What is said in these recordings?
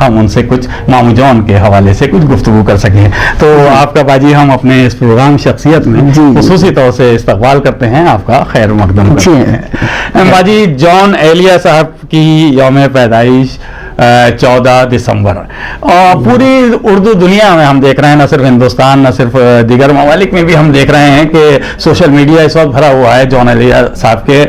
ہم ان سے کچھ مامو جان کے حوالے سے کچھ گفتگو کر سکیں. تو آپ کا باجی ہم اپنے اس پروگرام شخصیت میں خصوصی طور سے استقبال کرتے ہیں, آپ کا خیر مقدم کرتے ہیں. باجی, جان ایلیا صاحب کی یوم پیدائش 14 دسمبر, اور پوری اردو دنیا میں ہم دیکھ رہے ہیں, نہ صرف ہندوستان نہ صرف دیگر ممالک میں بھی ہم دیکھ رہے ہیں کہ سوشل میڈیا اس وقت بھرا ہوا ہے جان ایلیا صاحب کے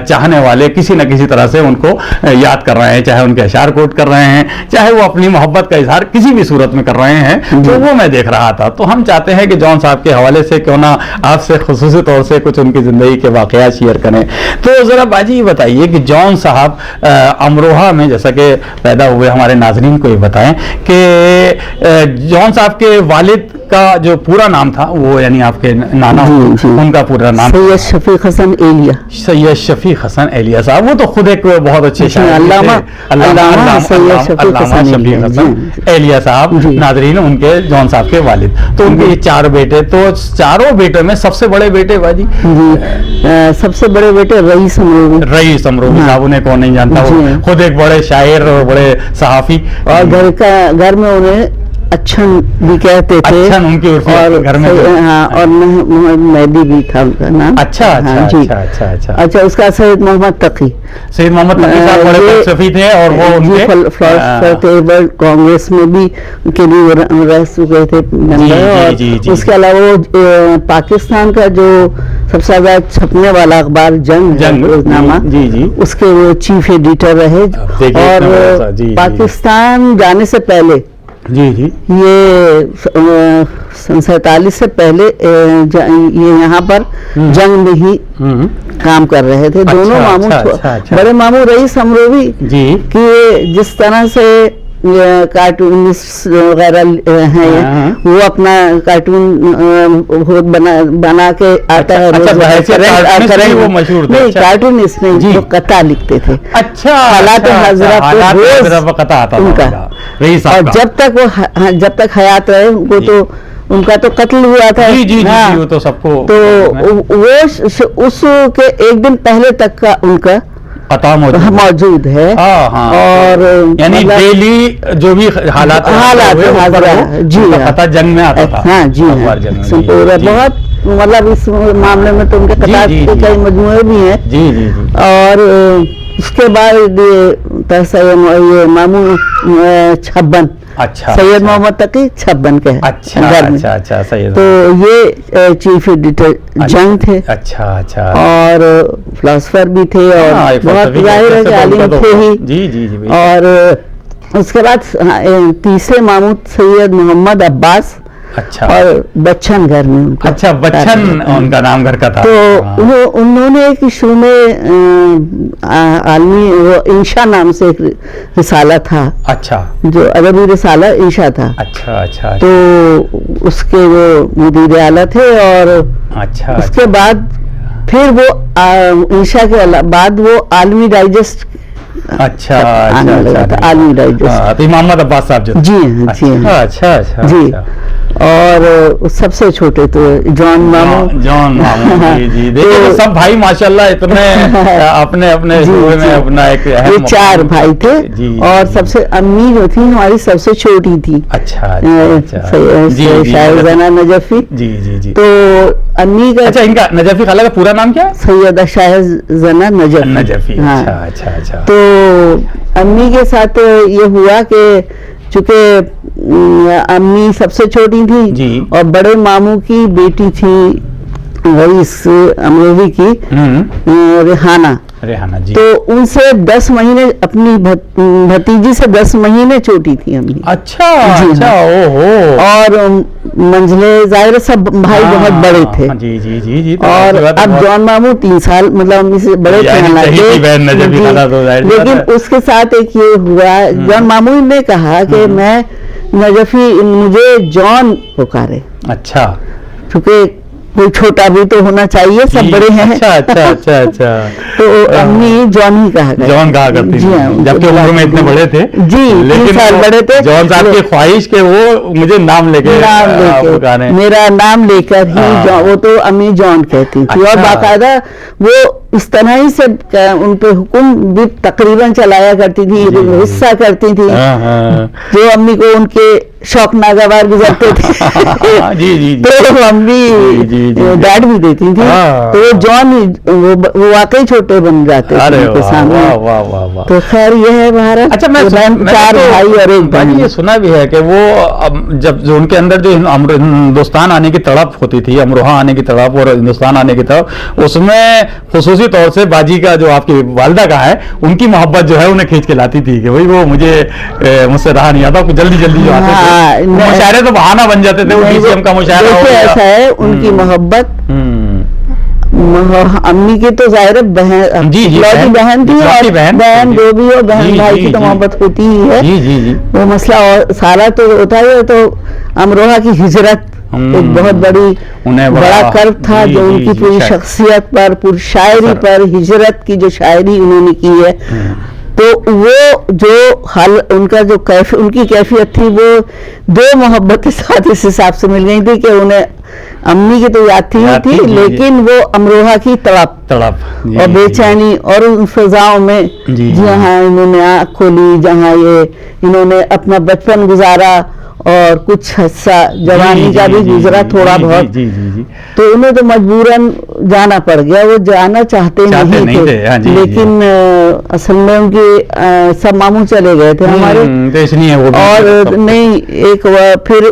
چاہنے والے کسی نہ کسی طرح سے ان کو یاد کر رہے ہیں, چاہے ان کے اشعار کوٹ کر رہے ہیں, چاہے وہ اپنی محبت کا اظہار کسی بھی صورت میں کر رہے ہیں. تو وہ میں دیکھ رہا تھا, تو ہم چاہتے ہیں کہ جان صاحب کے حوالے سے کیوں نہ آپ سے خصوصی طور سے کچھ ان کی زندگی کے واقعات شیئر کریں. تو ذرا باجی یہ بتائیے کہ جان صاحب امروہہ میں جیسا کہ پیدا ہوئے, ہمارے ناظرین کو یہ بتائیں کہ جان صاحب کے والد کا جو پورا نام تھا وہ, یعنی آپ کے نانا ان کا پورا نام سید شفیق حسن ایلیا. سید شفیق حسن ایلیا صاحب, وہ تو خود ایک بہت اچھے شاعر علامہ شفیق حسن ایلیا صاحب. ناظرین, ان کے جان صاحب کے والد, تو ان کے یہ 4 بیٹے, تو چاروں بیٹے میں سب سے بڑے بیٹے باجی سب سے بڑے بیٹے رئیس امروی. رئیس امروی صاحب, انہیں کون نہیں جانتا, وہ خود ایک بڑے شاعر اور بڑے صحافی, اور گھر میں انہیں اچھن بھی کہتے تھے, اچھن ان کی گھر میں, ہاں, اور محمد مہدی بھی تھا ان کا نام. اچھا اچھا اچھا اچھا اچھا. اس کا سید محمد تقی, سید محمد تقی صاحب بڑے فلسفی تھے, اور وہ ان کے فلسفہ تھے, کانگریس میں بھی کے لیے رہ چکے تھے ممبر. اور اس کے علاوہ پاکستان کا جو سب سے زیادہ چھپنے والا اخبار جنگ روزنامہ, اس کے وہ چیف ایڈیٹر رہے. اور پاکستان جانے سے پہلے یہ 47 سے پہلے یہ یہاں پر جنگ میں ہی کام کر رہے تھے. دونوں ماموں, بڑے ماموں رئیس امروی کہ جس طرح سے کارٹونسٹ وغیرہ ہیں, وہ اپنا کارٹون بنا کے آتا ہے, کارٹونسٹ نہیں, جو قطع لکھتے تھے. اچھا, حالات حاضرہ ان کا, اور جب تک حیات رہے ان کو تو ان کا تو قتل ہوا تھا. وہ تو سب کو, تو وہ اس کے ایک دن پہلے تک کا ان کا موجود ہے. اور یعنی ڈیلی جو بھی حالات جنگ میں آتا تھا. ہاں جی, بہت مطلب اس معاملے میں تو ان کے خطاب کے کئی مجموعے بھی ہیں. اور اس کے بعد یہ ماموں 56, سید محمد تقی 56 کے ہیں. تو یہ چیف ایڈیٹر جنگ تھے. اور فلاسفر بھی تھے, اور بہت ظاہر ہے کہ عالم تھے ہی. اور اس کے بعد تیسرے ماموں سید محمد عباس, اور بچن گھر میں ان کا, بچن ان کا نام گھر کا تھا. تو انہوں نے ایک شروع میں عالمی انشا نام سے ایک رسالہ تھا, جو ادبی رسالہ انشا تھا. تو اس کے وہ مدیر اعلیٰ تھے. اور اس کے بعد پھر وہ انشا کے بعد وہ عالمی ڈائجسٹ عالمی ڈائجسٹ محمد عباس صاحب جی. اور سب سے چھوٹے تو جان ماموں. دیکھیں سب بھائی ماشاءاللہ اتنے اپنے میں اپنا ایک, یہ 4 بھائی تھے. اور سب سے امی جو تھی ہماری سب سے چھوٹی تھی, شاعر زنا نجفی. تو امی کا, ان کا نجفی خالہ کا پورا نام کیا ہے؟ سیدہ شاعر زنا نجفی. تو امی کے ساتھ یہ ہوا کہ چونکہ امی سب سے چھوٹی تھی, اور بڑے ماموں کی بیٹی تھی رئیس امروی کی, ریحانہ. تو ان سے 10 مہینے, اپنی بھتیجی سے 10 مہینے چھوٹی تھی امی. اور منجلے ظاہر سب بھائی بہت بڑے تھے. اور اب جان ماموں 3 سال مطلب امی سے بڑے تھے. لیکن اس کے ساتھ ایک یہ ہوا, جان ماموں نے کہا کہ میں نجفی مجھے جان پکارے, چونکہ کوئی چھوٹا بھی تو ہونا چاہیے, سب بڑے ہیں. تو امی جان ہی کہا کرتی تھی, جبکہ عمر میں اتنے بڑے تھے. لیکن 3 سال بڑے تھے. جان صاحب کی خواہش کہ وہ مجھے نام لے کے, میرا نام لے کر ہی, وہ تو امی جان کہتی تھی. اور باقاعدہ وہ اس طرح ہی سے ان پہ حکم بھی تقریباً چلایا کرتی تھی, حصہ کرتی تھی, جو امی کو ان کے شوق ناگوار گزرتے تھے تو امی ڈانٹ بھی دیتی تھی, تو وہ جان وہ واقعی چھوٹے بن جاتے تھے ان کے سامنے. تو خیر یہ ہے بھارت. اچھا میں 4 بھائی اور 1 بہن. یہ سنا بھی ہے کہ وہ جب جو ان کے اندر جو ہندوستان آنے کی تڑپ ہوتی تھی, امروہہ آنے کی تڑپ اور ہندوستان آنے کی تڑپ, اس میں خصوصی طور سے باجی کا جو آپ کی والدہ کا ہے, ان کی محبت جو ہے انہیں کھینچ کے لاتی تھی کہ بھائی وہ مجھ سے رہا نہیں آتا, جلدی جلدی جو آتے تھے مشاعرے تو بہانہ بن جاتے تھے, ڈی سی ایم کا مشاعرہ ہو گیا. ایسا ہے ان کی محبت, امی کی تو ظاہر بہن بہن تھی, اور بہن جو بھی ہو بہن بھائی کی تو محبت ہوتی ہی ہے. وہ مسئلہ اور سارا تو ہوتا ہے. تو امروہہ کی ہجرت ایک بہت بڑا کرب تھا جو ان کی پوری شخصیت پر, پوری شاعری پر, ہجرت کی جو شاعری انہوں نے کی ہے, تو وہ جو حال ان کا جو ان کی کیفیت تھی وہ 2 محبت کے ساتھ اس حساب سے مل گئی تھی کہ انہیں امی کی تو یاد تھی, لیکن وہ امروہہ کی تڑپ اور بے چینی اور ان فضاؤں میں جہاں انہوں نے آنکھ کھولی, جہاں انہوں نے اپنا بچپن گزارا اور کچھ حصہ جوانی کا بھی گزرا تھوڑا بہت, تو انہیں تو مجبوراً جانا پڑ گیا. وہ جانا چاہتے نہیں تھے, لیکن اصل میں ان کی سب ماموں چلے گئے تھے ہمارے, اور نہیں ایک پھر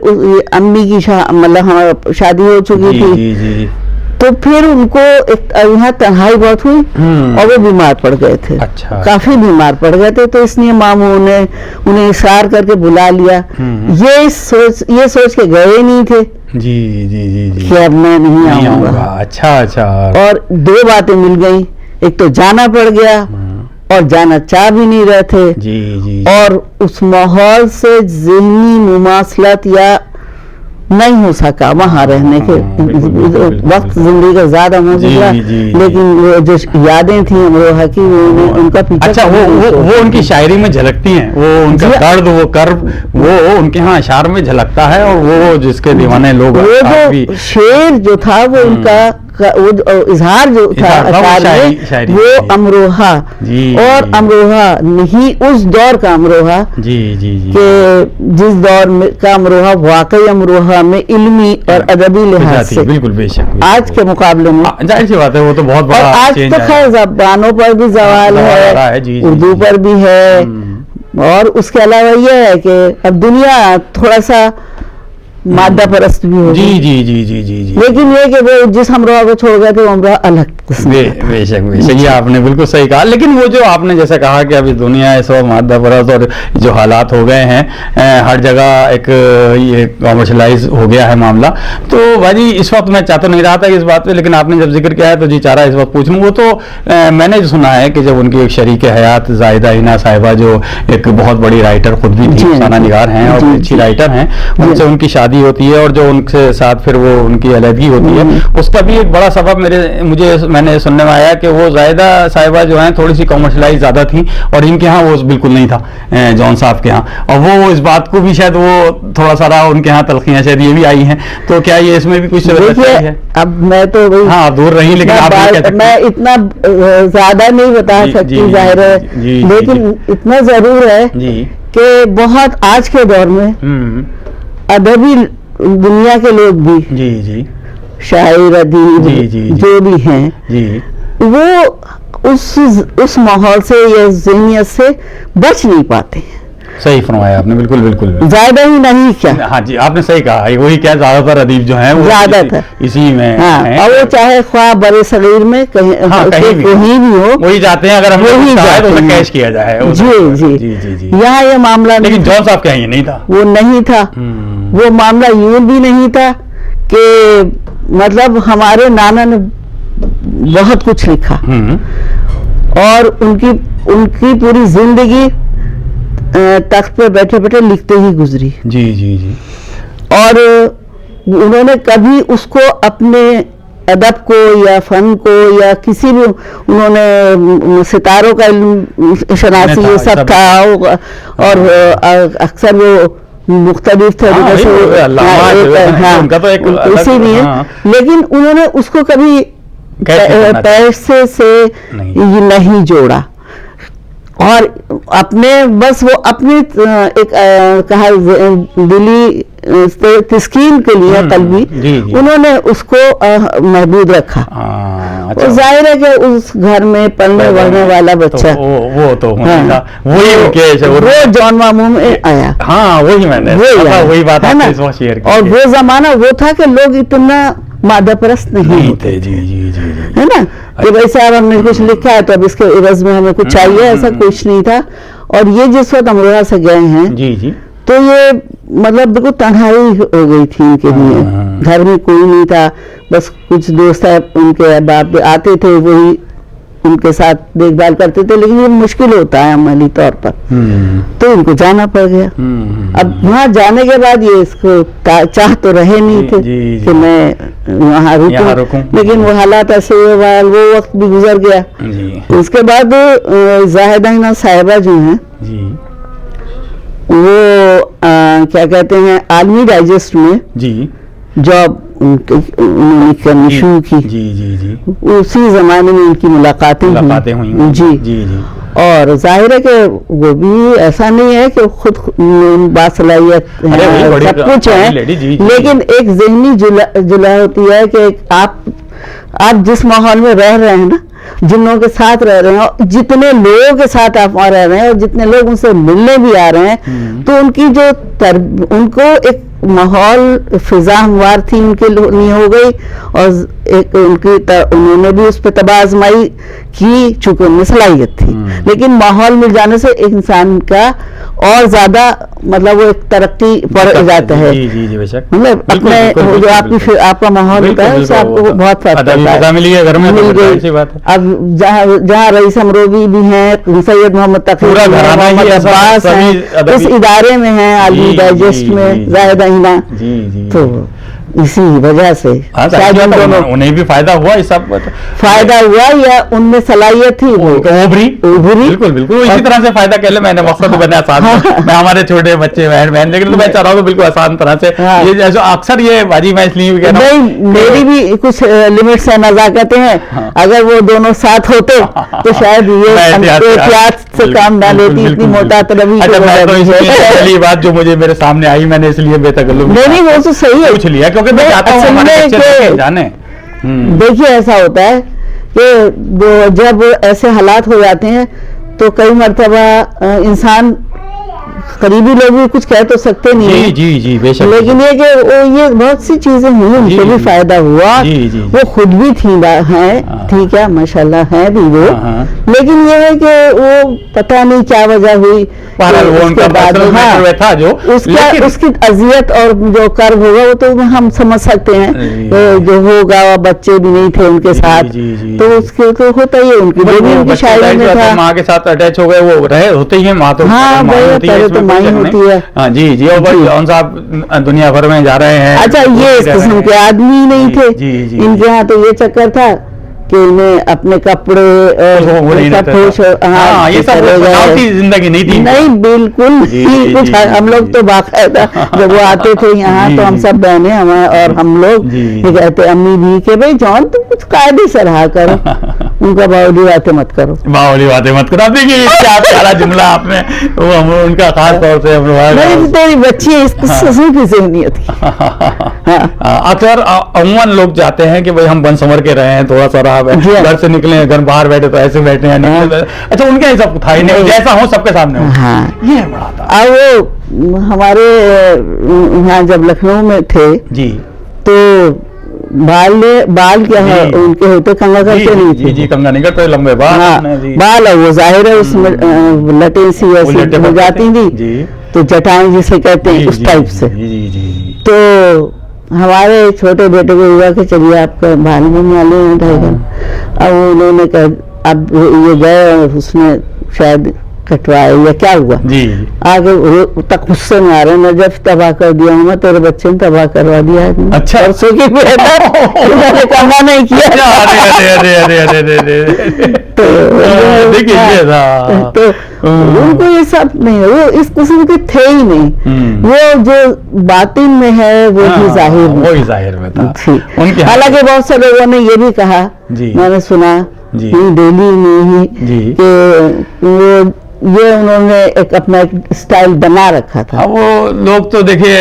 امی کی مطلب شادی ہو چکی تھی, تو پھر ان کو یہاں تنہائی بہت ہوئی اور وہ بیمار پڑ گئے تھے, کافی بیمار پڑ گئے تھے. تو اس لیے ماموں نے انہیں اشار کر کے بلا لیا. یہ سوچ کے گئے نہیں تھے کہ اب میں نہیں آؤں گا. اچھا. اور 2 باتیں مل گئیں, ایک تو جانا پڑ گیا اور جانا چاہ بھی نہیں رہے تھے, اور اس ماحول سے ذہنی مماثلت یا نہیں ہو سکا وہاں رہنے کے وقت. زندگی کا زیادہ ہو گیا, لیکن جو یادیں تھیں امروہہ کی ان کا پیچھا. اچھا وہ ان کی شاعری میں جھلکتی ہیں, وہ ان کا درد, وہ کرب, وہ ان کے ہاں اشعار میں جھلکتا ہے, اور وہ جس کے دیوانے لوگ, وہ جو شعر جو تھا وہ ان کا اظہار جو تھا وہ امروہہ, اور امروہہ نہیں اس دور کا امروہہ, کہ جس دور کا امروہہ واقعی امروہہ میں علمی اور ادبی لحاظ سے بالکل بے شک آج کے مقابلے میں ظاہر سی بات ہے, وہ تو بہت بڑا آج تو خیر زبانوں پر بھی زوال ہے, اردو پر بھی ہے, اور اس کے علاوہ یہ ہے کہ اب دنیا تھوڑا سا مادہ پرست بھی ہو, لیکن یہ کہ وہ جس امروہہ کو چھوڑ گئے تھے وہ امروہہ الگ قسم. بے شک یہ آپ نے بالکل صحیح کہا. لیکن وہ جو آپ نے جیسا کہا کہ ابھی دنیا اس وقت مادہ پرست اور جو حالات ہو گئے ہیں, ہر جگہ ایک یہ کامرشلائز ہو گیا ہے معاملہ. تو بھائی اس وقت میں چاہتا نہیں رہا تھا اس بات پہ, لیکن آپ نے جب ذکر کیا ہے تو جی چارہ اس وقت پوچھ لوں. وہ تو میں نے جو سنا ہے کہ جب ان کی ایک شریک حیات زاہدہ حنا صاحبہ, جو ایک بہت بڑی رائٹر خود بھی تھی, افسانہ نگار ہیں اور اچھی رائٹر ہیں, ان سے ان کی شادی ہوتی ہے, اور جو ان کے ساتھ پھر وہ ان کی علیحدگی ہوتی ہے, اس کا بھی ایک بڑا سبب میں نے سننے میں آیا کہ وہ زاہدہ صاحبہ جو ہیں تھوڑی سی کامرشلائز زیادہ تھیں, اور ان کے ہاں وہ بالکل نہیں تھا جون صاحب کے ہاں, اور وہ اس بات کو بھی شاید وہ تھوڑا سا رہا, ان کے ہاں تلخیاں شاید یہ بھی آئی ہیں. تو کیا یہ اس میں بھی کچھ ہے؟ اب میں تو ہاں آپ دور رہی, لیکن میں اتنا زیادہ نہیں بتا سکتی ظاہر ہے, لیکن اتنا ضرور ہے کہ بہت آج کے دور میں ادبی دنیا کے لوگ بھی شاعر ادیب جو بھی ہیں, وہ اس ماحول سے یا ذہنیت سے بچ نہیں پاتے. صحیح فرمایا آپ نے, بالکل زیادہ ہی نہیں کیا. ہاں جی آپ نے صحیح کہا, وہی کیا زیادہ تر ادیب جو ہیں وہ زیادہ تر اسی میں, اور وہ چاہے خواہ بڑے صغیر میں کہیں بھی ہو, وہی چاہتے ہیں اگر ہم اسے کیش کیا جائے. جی یہاں یہ معاملہ, لیکن جون صاحب کا یہ نہیں تھا, وہ نہیں تھا. وہ معاملہ یوں بھی نہیں تھا کہ مطلب ہمارے نانا نے بہت کچھ لکھا, اور ان کی پوری زندگی تخت پہ بیٹھے بیٹھے لکھتے ہی گزری. اور انہوں نے کبھی اس کو اپنے ادب کو یا فن کو یا کسی بھی, انہوں نے ستاروں کا علم شناسی یہ سب تھا, اور اکثر وہ مختلف تھے اسی لیے, لیکن انہوں نے اس کو کبھی پیسے سے یہ نہیں جوڑا، اور اپنے بس وہ اپنی ایک کہا دلی تسکین کے لیے قلبی انہوں نے اس کو محدود رکھا. ظاہر ہے کہ اس گھر میں پلنے بڑھنے والا بچہ وہ تو وہ جان ماموں میں آیا. ہاں وہی بات ہے نا. اور وہ زمانہ وہ تھا کہ لوگ اتنا مادہ پرست نہیں تھے، ہے نا، کہ بھائی صاحب ہم نے کچھ لکھا ہے تو اب اس کے عوض میں ہمیں کچھ چاہیے، ایسا کچھ نہیں تھا. اور یہ جس وقت امروہہ سے گئے ہیں تو یہ مطلب بالکل تنہائی ہو گئی تھی ان کے لیے. گھر میں کوئی نہیں تھا، بس کچھ دوست ان کے باپ آتے تھے، وہی ان کے ساتھ دیکھ بھال کرتے تھے، لیکن یہ مشکل ہوتا ہے عملی طور پر، تو ان کو جانا پڑ گیا. اب وہاں جانے کے بعد یہ اس کو چاہ تو رہے نہیں تھے کہ میں وہاں رکوں، لیکن وہ حالات ایسے ہوئے، وہ وقت بھی گزر گیا. اس کے بعد زاہدہ حنا صاحبہ جو ہیں وہ کیا کہتے ہیں عالمی ڈائجسٹ میں جاب انہوں نے کرنی شروع کی. اسی زمانے میں ان کی ملاقاتیں ہوئیں. جی. اور ظاہر ہے کہ وہ بھی ایسا نہیں ہے کہ خود باصلاحیت سب کچھ ہے، لیکن ایک ذہنی جلا ہوتی ہے کہ آپ جس ماحول میں رہ رہے ہیں نا، جن لوگوں کے ساتھ رہ رہے ہیں، اور جتنے لوگوں کے ساتھ آپ وہاں رہ رہے ہیں، اور جتنے لوگ ان سے ملنے بھی آ رہے ہیں، تو ان کی جو ان کو ایک ماحول فضا ہموار تھی ان کے لیے ہو گئی، اور ایک انہوں نے بھی اس پہ طبع آزمائی کی چونکہ ان میں صلاحیت تھی. لیکن ماحول مل جانے سے ایک انسان کا اور زیادہ مطلب وہ ایک ترقی پڑ جاتا ہے. مطلب اپنے جو آپ کا ماحول ہوتا ہے اس سے آپ کو بہت فائدہ مل گئی. اب جہاں رئیس امروی بھی ہیں، سید محمد تقی محمد عباس ہیں، اس ادارے میں ہیں عالمی ڈائجسٹ میں زاہدہ حنا، تو اسی وجہ سے شاید انہیں بھی فائدہ ہوا. اس سب فائدہ ہوا یا ان میں صلاحیت تھی وہ ابھری. بالکل اسی طرح سے فائدہ کہہ لیں. میں نے مقصد بنے آسان، میں ہمارے چھوٹے بچے بہن، لیکن میں چاہ رہا ہوں بالکل آسان طرح سے یہ جو اکثر یہ باجی میں اس لیے بھی کہہ رہا ہوں، میری بھی کچھ لمٹس ہیں، نزاکتیں ہیں. اگر وہ دونوں ساتھ ہوتے تو شاید یہ احتیاط سے کام نہ لیتی، اتنی موٹا طلبی. پہلی بات جو مجھے میرے سامنے آئی، میں نے اس لیے بے تکلف نہیں، وہ تو صحیح ہے، پوچھ لیا کیونکہ میں چاہتا ہوں ہمارے بچے جانے. دیکھیے ایسا ہوتا ہے کہ جب ایسے حالات ہو جاتے ہیں تو کئی مرتبہ انسان قریبی لوگ بھی کچھ کہہ تو سکتے نہیں ہیں. جی بے شک. لیکن یہ کہ یہ بہت سی چیزیں ہوئی، ان کو بھی فائدہ ہوا. وہ خود بھی ہیں، ٹھیک ہے، ماشاءاللہ ہیں بھی وہ، لیکن یہ ہے کہ وہ پتہ نہیں کیا وجہ ہوئی. اس کی اذیت اور جو کرب ہوگا وہ تو ہم سمجھ سکتے ہیں، جو ہوگا بچے بھی نہیں تھے ان کے ساتھ، تو اس کے تو ہوتا ہی ہے. ان کی بیوی ان کی شاعری میں تھا، ماں کے ساتھ اٹیچ ہو گئے، وہ رہے ہوتے ہی ہیں ماں تو. ہاں تو ماں ہی ہوتی ہے. جی اور بھائی جون صاحب دنیا بھر میں جا رہے ہیں. اچھا یہ اس قسم کے آدمی نہیں تھے ان کے ہاں، تو یہ چکر تھا کہ انہیں اپنے کپڑے زندگی نہیں تھی. نہیں بالکل کچھ. ہم لوگ تو باقاعدہ جب وہ آتے تھے یہاں تو ہم سب بہنیں اور ہم لوگ یہ کہتے امی بھی کہ بھائی جون تم کچھ قاعدے سے رہا کرو، ان کا باولی باتیں مت کرو. دیکھیے کیا پیارا جملہ آپ نے ان کا خاص طور سے. تیری بچی اس قسم کی ذہنیت کی. اکثر عموماً لوگ چاہتے ہیں کہ بھائی ہم بن سنور کے رہے ہیں، تھوڑا سا گھر سے نکلے، گھر باہر بیٹھے تو ایسے بیٹھے ہیں. اچھا ان کا حساب تھا ہی نہیں، جیسا ہو سب کے سامنے. یہ بڑا تھا. وہ ہمارے یہاں جب لکھنؤ میں تھے تو بال کیا ہے ان کے ہوتے کنگا کرتے نہیں تھے. جی کنگا نہیں کرتے، لمبے بال ہے وہ ظاہر ہے اس میں لٹیں سی ایسی ہو جاتی تھی، تو جٹائیں جسے کہتے ہیں اس ٹائپ سے. تو ہمارے چھوٹے بیٹے کو ہوا کہ چلیے آپ کا بال بنوا لیں ڈھائی. اب انہوں نے کہا اب یہ گئے، اس نے شاید کٹوایا یا کیا ہوا، آگے تک غصے میں آ رہے ہیں، جب تباہ کر دیا ہوں میں، تیرے بچے نے تباہ کروا دیا. اچھا پرسوں کی کما نہیں کیا. تو ان کو یہ سب نہیں ہے, وہ اس قسم کے تھے ہی نہیں, وہ جو باطن میں ہے وہی ظاہر میں, وہی ظاہر میں تھا. حالانکہ بہت سے لوگوں نے یہ بھی کہا, میں نے سنا ڈیلی میں ہی کہ وہ یہ انہوں نے ایک اپنا اسٹائل بنا رکھا تھا. وہ لوگ تو دیکھیے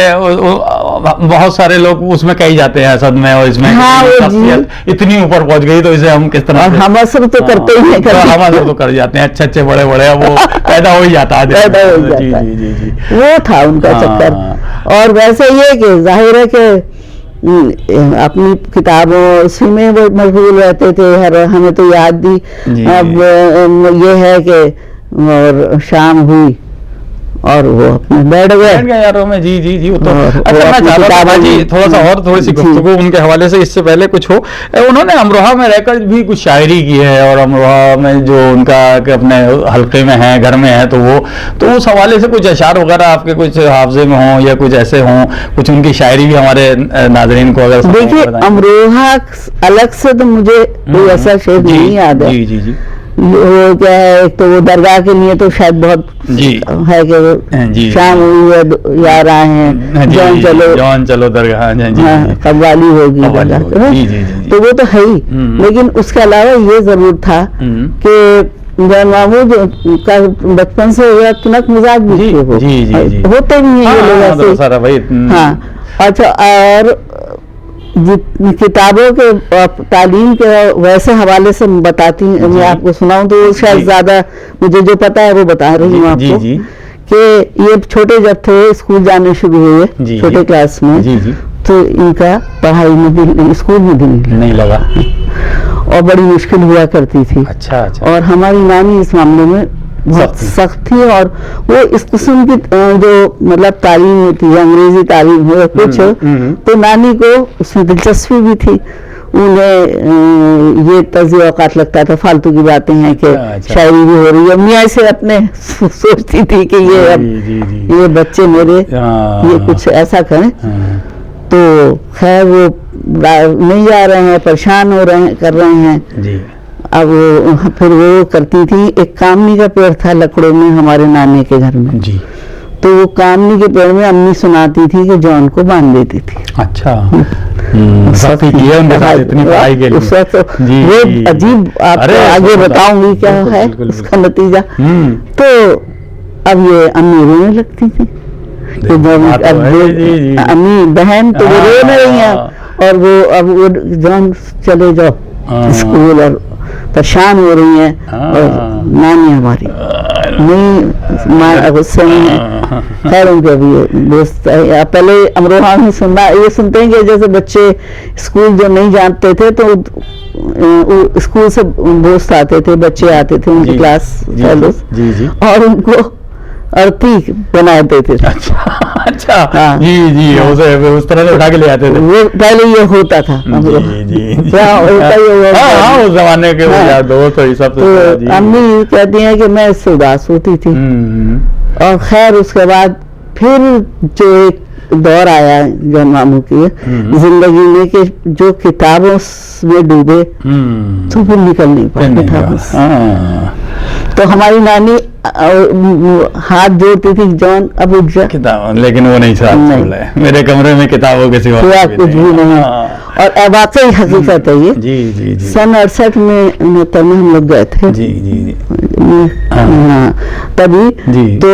بہت سارے لوگ اس میں کہی جاتے ہیں حسد میں, اور اس میں شخصیت اتنی اوپر پہنچ گئی تو اسے ہم کس طرح, ہم اثر تو کرتے ہی نہیں, ہم اثر تو کر جاتے ہیں, اچھے اچھے بڑے بڑے وہ پیدا ہو ہی جاتا ہے. وہ تھا ان کا چکر. اور ویسے یہ کہ ظاہر ہے کہ اپنی کتابوں اسی میں وہ مشغول رہتے تھے. ہمیں تو یاد بھی اب یہ ہے کہ اور شام ہوئی اور وہ اپنے بیٹھ گئے یاروں میں. جی جی جی. اچھا میں چاہتا ہوں جی تھوڑا سا اور تھوڑی سی گفتگو ان کے حوالے سے اس سے پہلے کچھ ہو. انہوں نے امروہہ میں رہ کر بھی کچھ شاعری کی ہے, اور امروہہ میں جو ان کا اپنے حلقے میں ہے, گھر میں ہے, تو اس حوالے سے کچھ اشعار وغیرہ آپ کے کچھ حافظے میں ہوں یا کچھ ایسے ہوں, کچھ ان کی شاعری بھی ہمارے ناظرین کو اگر دیکھیے. امروہہ الگ سے تو مجھے کوئی ایسا شعر نہیں یاد ہے. جی جی جی. وہ کیا ہے, ایک تو وہ درگاہ کے لیے تو شاید بہت ہے کہ شام ہوئی ہے یار آئے ہیں, جان چلو درگاہ, قوالی ہوگی, تو وہ تو ہے ہی. لیکن اس کے علاوہ یہ ضرور تھا کہ جان مامو کا بچپن سے تنک مزاج بھی ہوتے نہیں ہیں یہ لوگ ایسے. ہاں اچھا. اور کتابوں کے تعلیم کے ویسے حوالے سے بتاتی ہوں, میں آپ کو سناؤں تو شاید زیادہ مجھے جو پتا ہے وہ بتا رہی ہوں آپ کو کہ یہ چھوٹے جب تھے اسکول جانے شروع ہوئے چھوٹے کلاس میں, تو ان کا پڑھائی میں بھی اسکول میں بھی نہیں لگا اور بڑی مشکل ہوا کرتی تھی. اور ہماری نانی اس معاملے میں بہت سخت تھی, اور وہ اس قسم کی جو مطلب تعلیم ہوتی ہے, انگریزی تعلیم ہو کچھ, تو نانی کو اس میں دلچسپی بھی تھی. انہیں یہ تجزیہ اوقات لگتا تھا فالتو کی باتیں ہیں کہ شاعری بھی ہو رہی ہے. میاں سے اپنے سوچتی تھی کہ یہ اب یہ بچے میرے یہ کچھ ایسا کریں, تو خیر وہ نہیں جا رہے ہیں, پریشان ہو رہے ہیں, کر رہے ہیں. اب پھر وہ کرتی تھی, ایک کامنی کا پیڑ تھا لکڑوں میں ہمارے نانے کے گھر میں, تو وہ کامنی کے پیڑ میں امی سناتی تھی کہ جان کو باندھ دیتی تھی. اچھا. اس وقت وہ عجیب, آپ کو آگے بتاؤں گی کیا ہے اس کا نتیجہ. تو اب یہ امی رونے لگتی تھی, امی بہن تو وہ رو رہی ہیں, اور وہ اب وہ جان چلے جاؤ اسکول, اور پریشان ہو رہی ہیں. اور نانی ہماری نہیں غصے میں ہے. خیر ان کے بھی دوست پہلے امروہہ میں سننا یہ سنتے ہیں کہ جیسے بچے اسکول جو نہیں جانتے تھے تو اسکول سے دوست آتے تھے, بچے آتے تھے ان کی کلاس فیلوز, اور ان کو ارتی بناتے تھے. اچھا جی جی, اس طرح سے اٹھا کے لے آتے تھے. وہ پہلے یہ ہوتا تھا اس زمانے کے دوست. تو امی کہتی ہیں کہ میں اس سے اداس ہوتی تھی. اور خیر اس کے بعد پھر جو ایک دور آیا جان ماموں کی زندگی میں کہ جو کتابوں میں ڈوبے تو پھر نکل نہیں پاتے تھا. تو ہماری نانی ہاتھ جوڑتی تھی, جان اب اٹھ جا, لیکن وہ نہیں چاہتا میرے کمرے میں کتابوں کے سوا کچھ بھی نہیں. اور واقعی حقیقت ہے یہ. سن 68 میں ہم لوگ گئے تھے تبھی, تو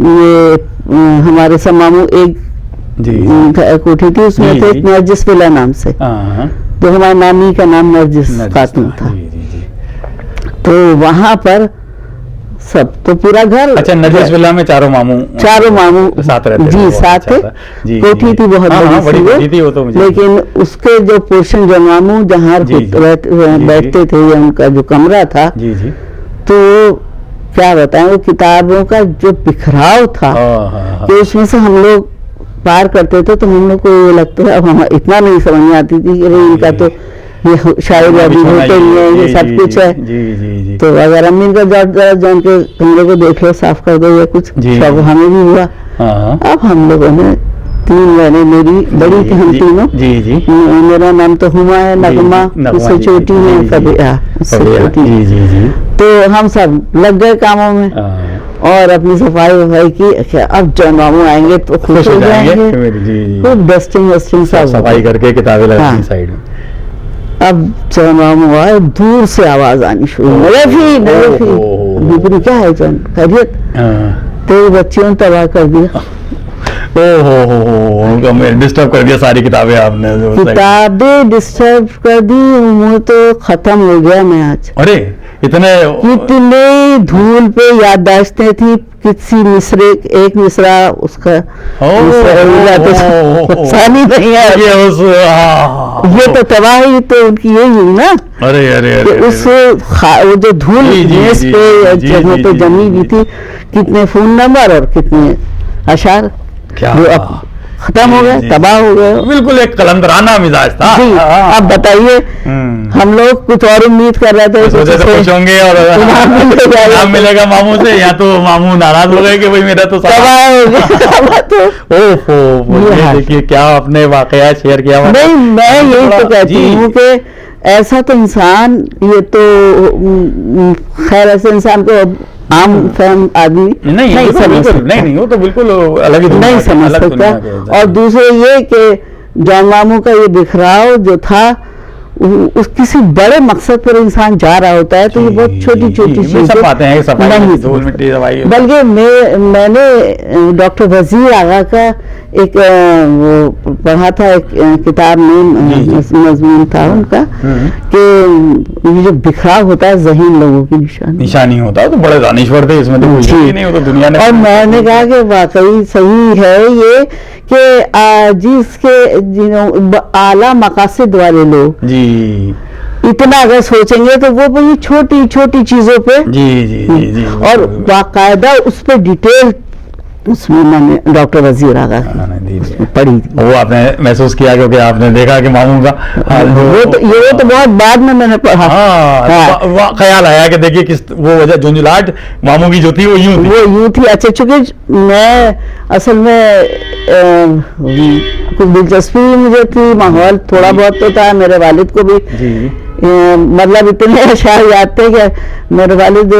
یہ ہمارے سب ماموں ایک کوٹھی تھی, اس میں تھے نرجس ولا نام سے, تو ہماری نانی کا نام نرجس خاتون تھا. تو وہاں پر سب تو پورا گھر. اچھا, نرجس ولا میں چاروں ماموں ساتھ رہتے, جی ساتھ کوٹھی تھی بہت بڑی, لیکن اس کے جو پورشن جو ماموں جہاں بیٹھتے تھے یا ان کا جو کمرہ تھا, تو کیا بتائیں وہ کتابوں کا جو بکھراؤ تھا کہ اس میں سے ہم لوگ پار کرتے تھے, تو ہم لوگ کو یہ لگتا ہے اب ہم اتنا نہیں سمجھ میں آتی تھی کہ ان کا تو یہ شاعری ابھی ہوتے ہی ہے, یہ سب کچھ ہے. تو اگر امی کا جان کے کمرے کو دیکھ لو, صاف کر دو یا کچھ, سب ہمیں بھی ہوا. اب ہم لوگوں نے 3 بہنیں, میری بڑی تھی ہم تینوں, میرا نام تو ہما ہے, نغمہ اس سے چھوٹی ہے, تو ہم سب لگ گئے کاموں میں اور اپنی صفائی وفائی کی. اب جون ماموں آئیں گے تو خوش ہو جائیں گے, خوب ڈسٹنگ وسٹنگ سب صفائی کر کے کتابیں لگائی سائڈ میں. اب جون ماموں آئے, دور سے آواز آنی شروع ہوئی, کیا ہے جون خیریت, تیرے بچیوں نے تباہ کر دیا, ڈسٹرب کر دیا ساری کتابیں آپ نے, کتابیں ڈسٹرب کر دی, منہ تو ختم ہو گیا میں آج. ارے اتنے دھول پہ یادداشتیں تھی, کسی مصرے ایک مصرا اس کا ثانی نہیں ہے, یہ تو تباہی تو ان کی یہی ہوئی نا. اس وہ جو دھول میز پہ جگہوں پہ جمی ہوئی تھی, کتنے فون نمبر اور کتنے اشعار ختم ہو گئے, تباہ ہو گئے. بالکل ایک قلندرانہ مزاج تھا. جی اب بتائیے, ہم لوگ کچھ اور امید کر رہے تھے خوش ہوں گے اور انعام ملے گا ماموں سے, یا تو ماموں ناراض ہو گئے کہ بھائی میرا تو تباہ ہو گیا. دیکھیے کیا آپ نے واقعہ شیئر کیا. نہیں, میں یہی تو کہتی ہوں کہ ایسا تو انسان, یہ تو خیر ایسے انسان کو عام فہم آدمی نہیں سمجھ سکتا. اور دوسرے یہ کہ جون ماموں کا یہ بکھراؤ جو تھا, اس کسی بڑے مقصد پر انسان جا رہا ہوتا ہے تو یہ بہت چھوٹی چھوٹی چیزیں نہیں, بلکہ میں نے ڈاکٹر وزیر آغا کا ایک پڑھا تھا, ایک کتاب میں مضمون تھا ان کا کہ یہ جو بکھراؤ ہوتا ہے ذہین لوگوں کی نشانی ہوتا ہے. تو بڑے دانشور تھے اس میں, اور میں نے کہا کہ واقعی صحیح ہے یہ کہ جس کے اعلیٰ مقاصد والے لوگ اتنا اگر سوچیں گے تو وہ چھوٹی چھوٹی چیزوں پہ اور باقاعدہ اس پہ ڈیٹیل, اس میں میں نے ڈاکٹر وزیر آغا پڑھی تھی. وہ آپ نے محسوس کیا کیونکہ آپ نے دیکھا کہ ماموں کا وہ تو بہت بعد میں نے پڑھا. خیال آیا کہ دیکھیے وہ وجہ جھنجھلاہٹ ماموں کی جو تھی وہ یوں تھی. اچھا, چونکہ میں اصل میں کچھ دلچسپی مجھے تھی, ماحول تھوڑا بہت تو تھا, میرے والد کو بھی مطلب اتنے اشعار یاد تھے کہ میرے والد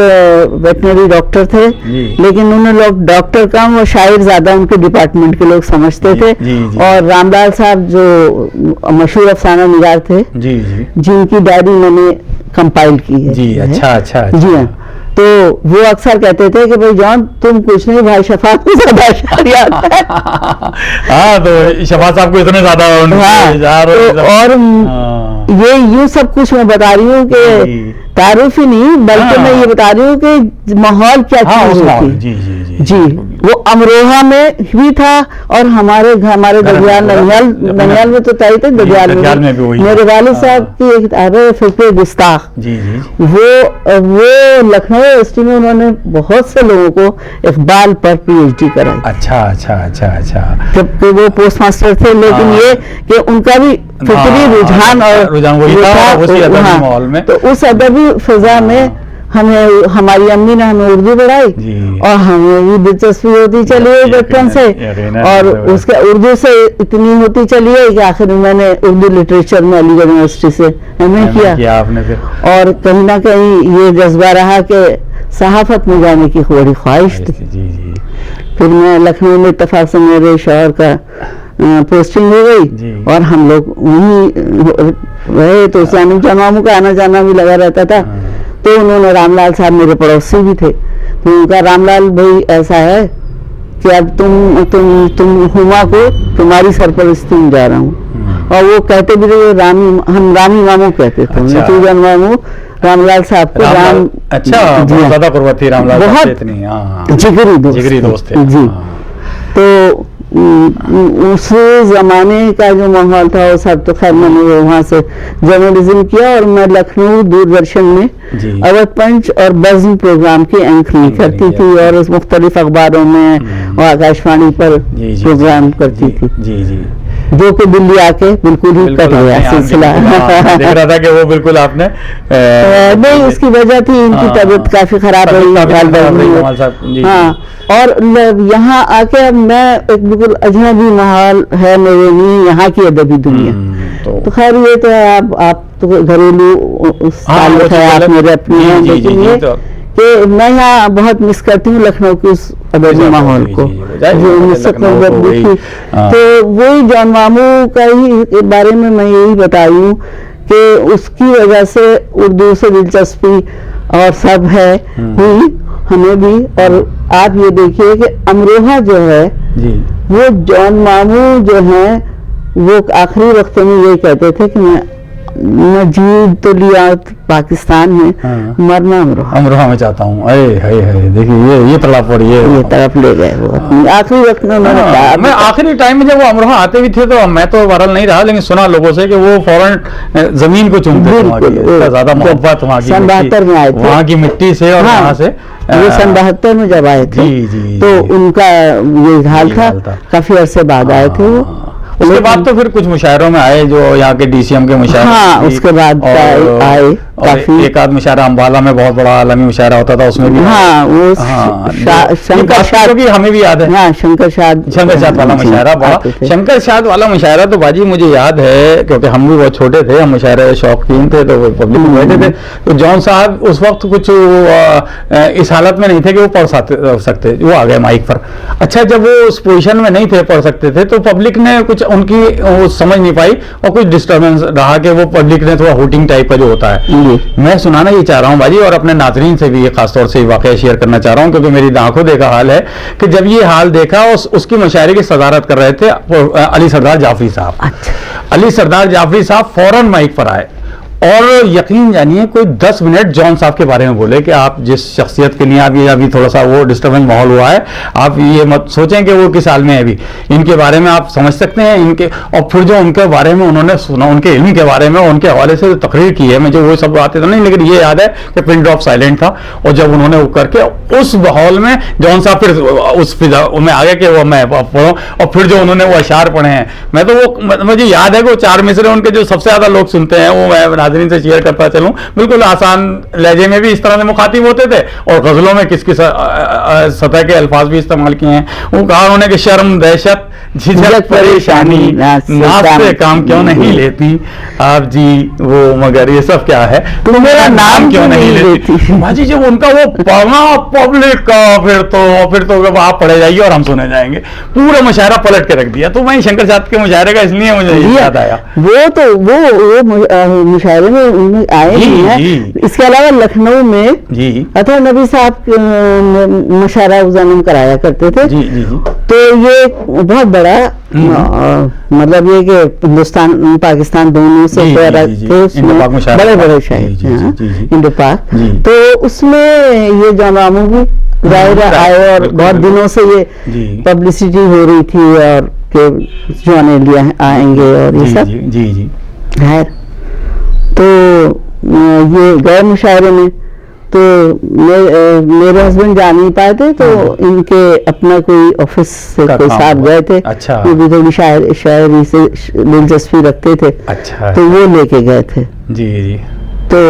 ویٹنری ڈاکٹر تھے, لیکن انہیں لوگ ڈاکٹر کم اور شاعر زیادہ ان کے ڈپارٹمنٹ کے لوگ سمجھتے تھے. اور رام لال صاحب جو مشہور افسانہ نگار تھے, جن کی ڈائری میں نے کمپائل کی ہے. جی اچھا. جی ہاں, تو وہ اکثر کہتے تھے کہ بھائی جان تم کچھ نہیں, بھائی شفاعت کو زیادہ اشعار یاد ہے. تو شفاعت صاحب کو اتنے زیادہ, اور یہ یوں سب کچھ میں بتا رہی ہوں کہ تعارف ہی نہیں, بلکہ میں یہ بتا رہی ہوں کہ ماحول کیا چیز ہوتی. جی وہ امروہہ میں بھی تھا, اور ہمارے دریال ننیال میں تو تھا, دریال میں میرے والد صاحب کی ایک کتاب ہے فقہ گستاخ, وہ لکھنؤ یونیورسٹی میں انہوں نے بہت سے لوگوں کو اقبال پر پی ایچ ڈی کرائی. اچھا. جبکہ وہ پوسٹ ماسٹر تھے, لیکن یہ کہ ان کا بھی فکری رجحان اور تو اس ادبی فضا میں ہماری امی نے ہمیں اردو پڑھائی, اور ہمیں بھی دلچسپی ہوتی چلی ہے بچپن سے, اور اس کے اردو سے اتنی ہوتی چلی ہے کہ آخر میں نے اردو لٹریچر میں علی گڑھ یونیورسٹی سے ایم اے کیا. اور کہیں نہ کہیں یہ جذبہ رہا کہ صحافت میں جانے کی بڑی خواہش تھی. پھر میں لکھنؤ میں اتفاق سے میرے شوہر کا پوسٹنگ ہو گئی, اور ہم لوگ وہیں رہے, تو جون ماموں کا آنا جانا بھی لگا رہتا تھا. تو انہوں نے رام لال صاحب میرے پڑوسی بھی تھے, تو ان کا رام لال بھائی ایسا ہے کہ اب تم ہما کو تمہاری سرپرستی میں جا رہا ہوں. اور وہ کہتے بھی تھے ہم رامی ماموں کہتے تھے, جون ماموں رام لال صاحب کو رام. اچھا, بہت زیادہ قربت تھی رام لال صاحب سے, اتنی جگری دوست تھے. جی, تو اس زمانے کا جو ماحول تھا وہ سب, تو خیر میں نے وہاں سے جرنلزم کیا, اور میں لکھنؤ دوردرشن میں اودھ پنچ اور بزم پروگرام کی اینکرنگ کرتی تھی, اور اس مختلف اخباروں میں اور آکاشوانی پر پروگرام کرتی تھی, جو کہ دلی آ کے بالکل ہی کٹ گیا سلسلہ. دیکھ رہا تھا کہ وہ بالکل آپ نے نہیں, اس کی وجہ تھی ان کی طبیعت کافی خراب رہی. ہاں, اور یہاں آ کے میں ایک بالکل اجنبی ماحول ہے میرے لیے یہاں کی ادبی دنیا. تو خیر یہ تو ہے آپ تو گھریلو تعلق ہے, آپ میرے اپنے ہیں, لیکن یہ کہ میں یہاں بہت مس کرتی ہوں لکھنؤ کے اس ادبی ماحول کو جو 1990 تھی. تو وہی جان ماموں کا ہی بارے میں یہی بتائی ہوں کہ اس کی وجہ سے اردو سے دلچسپی اور سب ہے ہوئی ہمیں بھی. اور آپ یہ دیکھیے کہ امروہہ جو ہے وہ جان ماموں جو ہیں وہ آخری وقت میں یہ کہتے تھے کہ میں جی تو لیا پاکستان میں, مرنا امروہہ میں چاہتا ہوں. دیکھیے یہ تڑپ پڑی ہے, یہ طرف لے گئے وہ آخری وقت میں. میں آخری ٹائم میں جب وہ امروہہ آتے بھی تھے تو میں تو وائرل نہیں رہا, لیکن سنا لوگوں سے کہ وہ فوراً زمین کو چومتے تھے, زیادہ محبت وہاں کی 72 میں آئے تھے, وہاں کی مٹی سے اور وہاں سے. وہ 72 میں جب آئے تھے تو ان کا یہ حال تھا, کافی عرصے بعد آئے تھے وہ. اس کے بعد تو پھر کچھ مشاعروں میں آئے جو یہاں کے ڈی سی ایم کے مشاعرے, ہاں اس کے بعد آئے کافی. ایک آدھ مشاعرہ امبالہ میں بہت بڑا عالمی مشاعرہ ہوتا تھا, اس میں بھی. ہاں وہ شنکر شاد بھی ہمیں بھی یاد ہے, ہاں شنکر شاد والا مشاعرہ بڑا. شنکر شاد والا مشاعرہ تو باجی مجھے یاد ہے کیونکہ ہم بھی بہت چھوٹے تھے, ہم مشاعرے شوقین تھے تو پبلک میں بیٹھے تھے. تو جون صاحب اس وقت کچھ اس حالت میں نہیں تھے کہ وہ پڑھ سکتے, وہ آ گئے مائک پر. اچھا جب وہ اس پوزیشن میں نہیں تھے, پڑھ سکتے تھے, تو پبلک نے کچھ ان کی سمجھ نہیں پائی اور کچھ ڈسٹربنس رہا کہ وہ پبلک نے تھوڑا ہوٹنگ ٹائپ کا جو ہوتا ہے. میں سنانا یہ چاہ رہا ہوں باجی, اور اپنے ناظرین سے بھی خاص طور سے واقعہ شیئر کرنا چاہ رہا ہوں کیونکہ میری آنکھوں دیکھا حال ہے کہ جب یہ حال دیکھا, اس کی مشاعرے کی صدارت کر رہے تھے علی سردار جعفری صاحب. علی سردار جعفری صاحب فوراً مائک پر آئے اور یقین جانیے کوئی 10 منٹ جون صاحب کے بارے میں بولے کہ آپ جس شخصیت کے لیے آپ یہ ابھی تھوڑا سا وہ ڈسٹربنس ماحول ہوا ہے, آپ یہ مت سوچیں کہ وہ کس حال میں ہے ابھی, ان کے بارے میں آپ سمجھ سکتے ہیں ان کے. اور پھر جو ان کے بارے میں انہوں نے سنا, ان کے علم کے بارے میں ان کے حوالے سے تقریر کی ہے, مجھے وہ سب آتے تو نہیں, لیکن یہ یاد ہے کہ پن ڈراپ سائلنٹ تھا. اور جب انہوں نے وہ کر کے اس ماحول میں جون صاحب پھر اس فضا میں آگے کہ وہ میں پڑھوں, اور پھر جو انہوں نے وہ اشعار پڑھے ہیں, میں تو وہ مجھے یاد ہے کہ وہ 4 مصرے ان کے جو سب سے زیادہ لوگ سنتے ہیں وہ میں ناظرین سے شیئر کرتا چلوں. بالکل آسان لہجے میں بھی اس طرح سے مخاطب ہوتے تھے اور غزلوں میں کس سطح کے الفاظ بھی استعمال کیے ہیں. وہ کہا انہوں نے کہ شرم دہشت جھجک پریشانی ناز سے کام کیوں نہیں لیتی آپ جی, وہ مگر یہ سب کیا ہے تو میرا نام کیوں نہیں لیتی. باجی جب ان کا وہ پڑھنا پبلک کا پھر تو آپ پڑھے جائیے اور ہم سنے جائیں گے, پورا مشاعرہ پلٹ کے رکھ دیا. تو میں شنکر شاد کے مشاعرے کا اس لیے مجھے یاد آیا, وہ تو وہ مشاعرے میں آئے ہیں. اس کے علاوہ لکھنؤ میں اطہر نبی صاحب مشاعرہ ازانم کرایا کرتے تھے. تو یہ بہت بڑا مطلب یہ کہ ہندوستان پاکستان دونوں سے بڑے بڑے شاعر انڈو پاک, تو اس میں یہ جان ماموں بھی ظاہر آئے اور بہت دنوں سے یہ پبلسٹی ہو رہی تھی اور کہ جوانے لیا آئیں گے اور یہ سب خیر. تو یہ گئے مشاعرے میں, تو میرے ہسبینڈ جا نہیں پائے تھے, تو ان کے اپنا کوئی آفس سے کوئی صاحب گئے تھے, وہ بھی تھوڑی شاعری سے دلچسپی رکھتے تھے, تو وہ لے کے گئے تھے. تو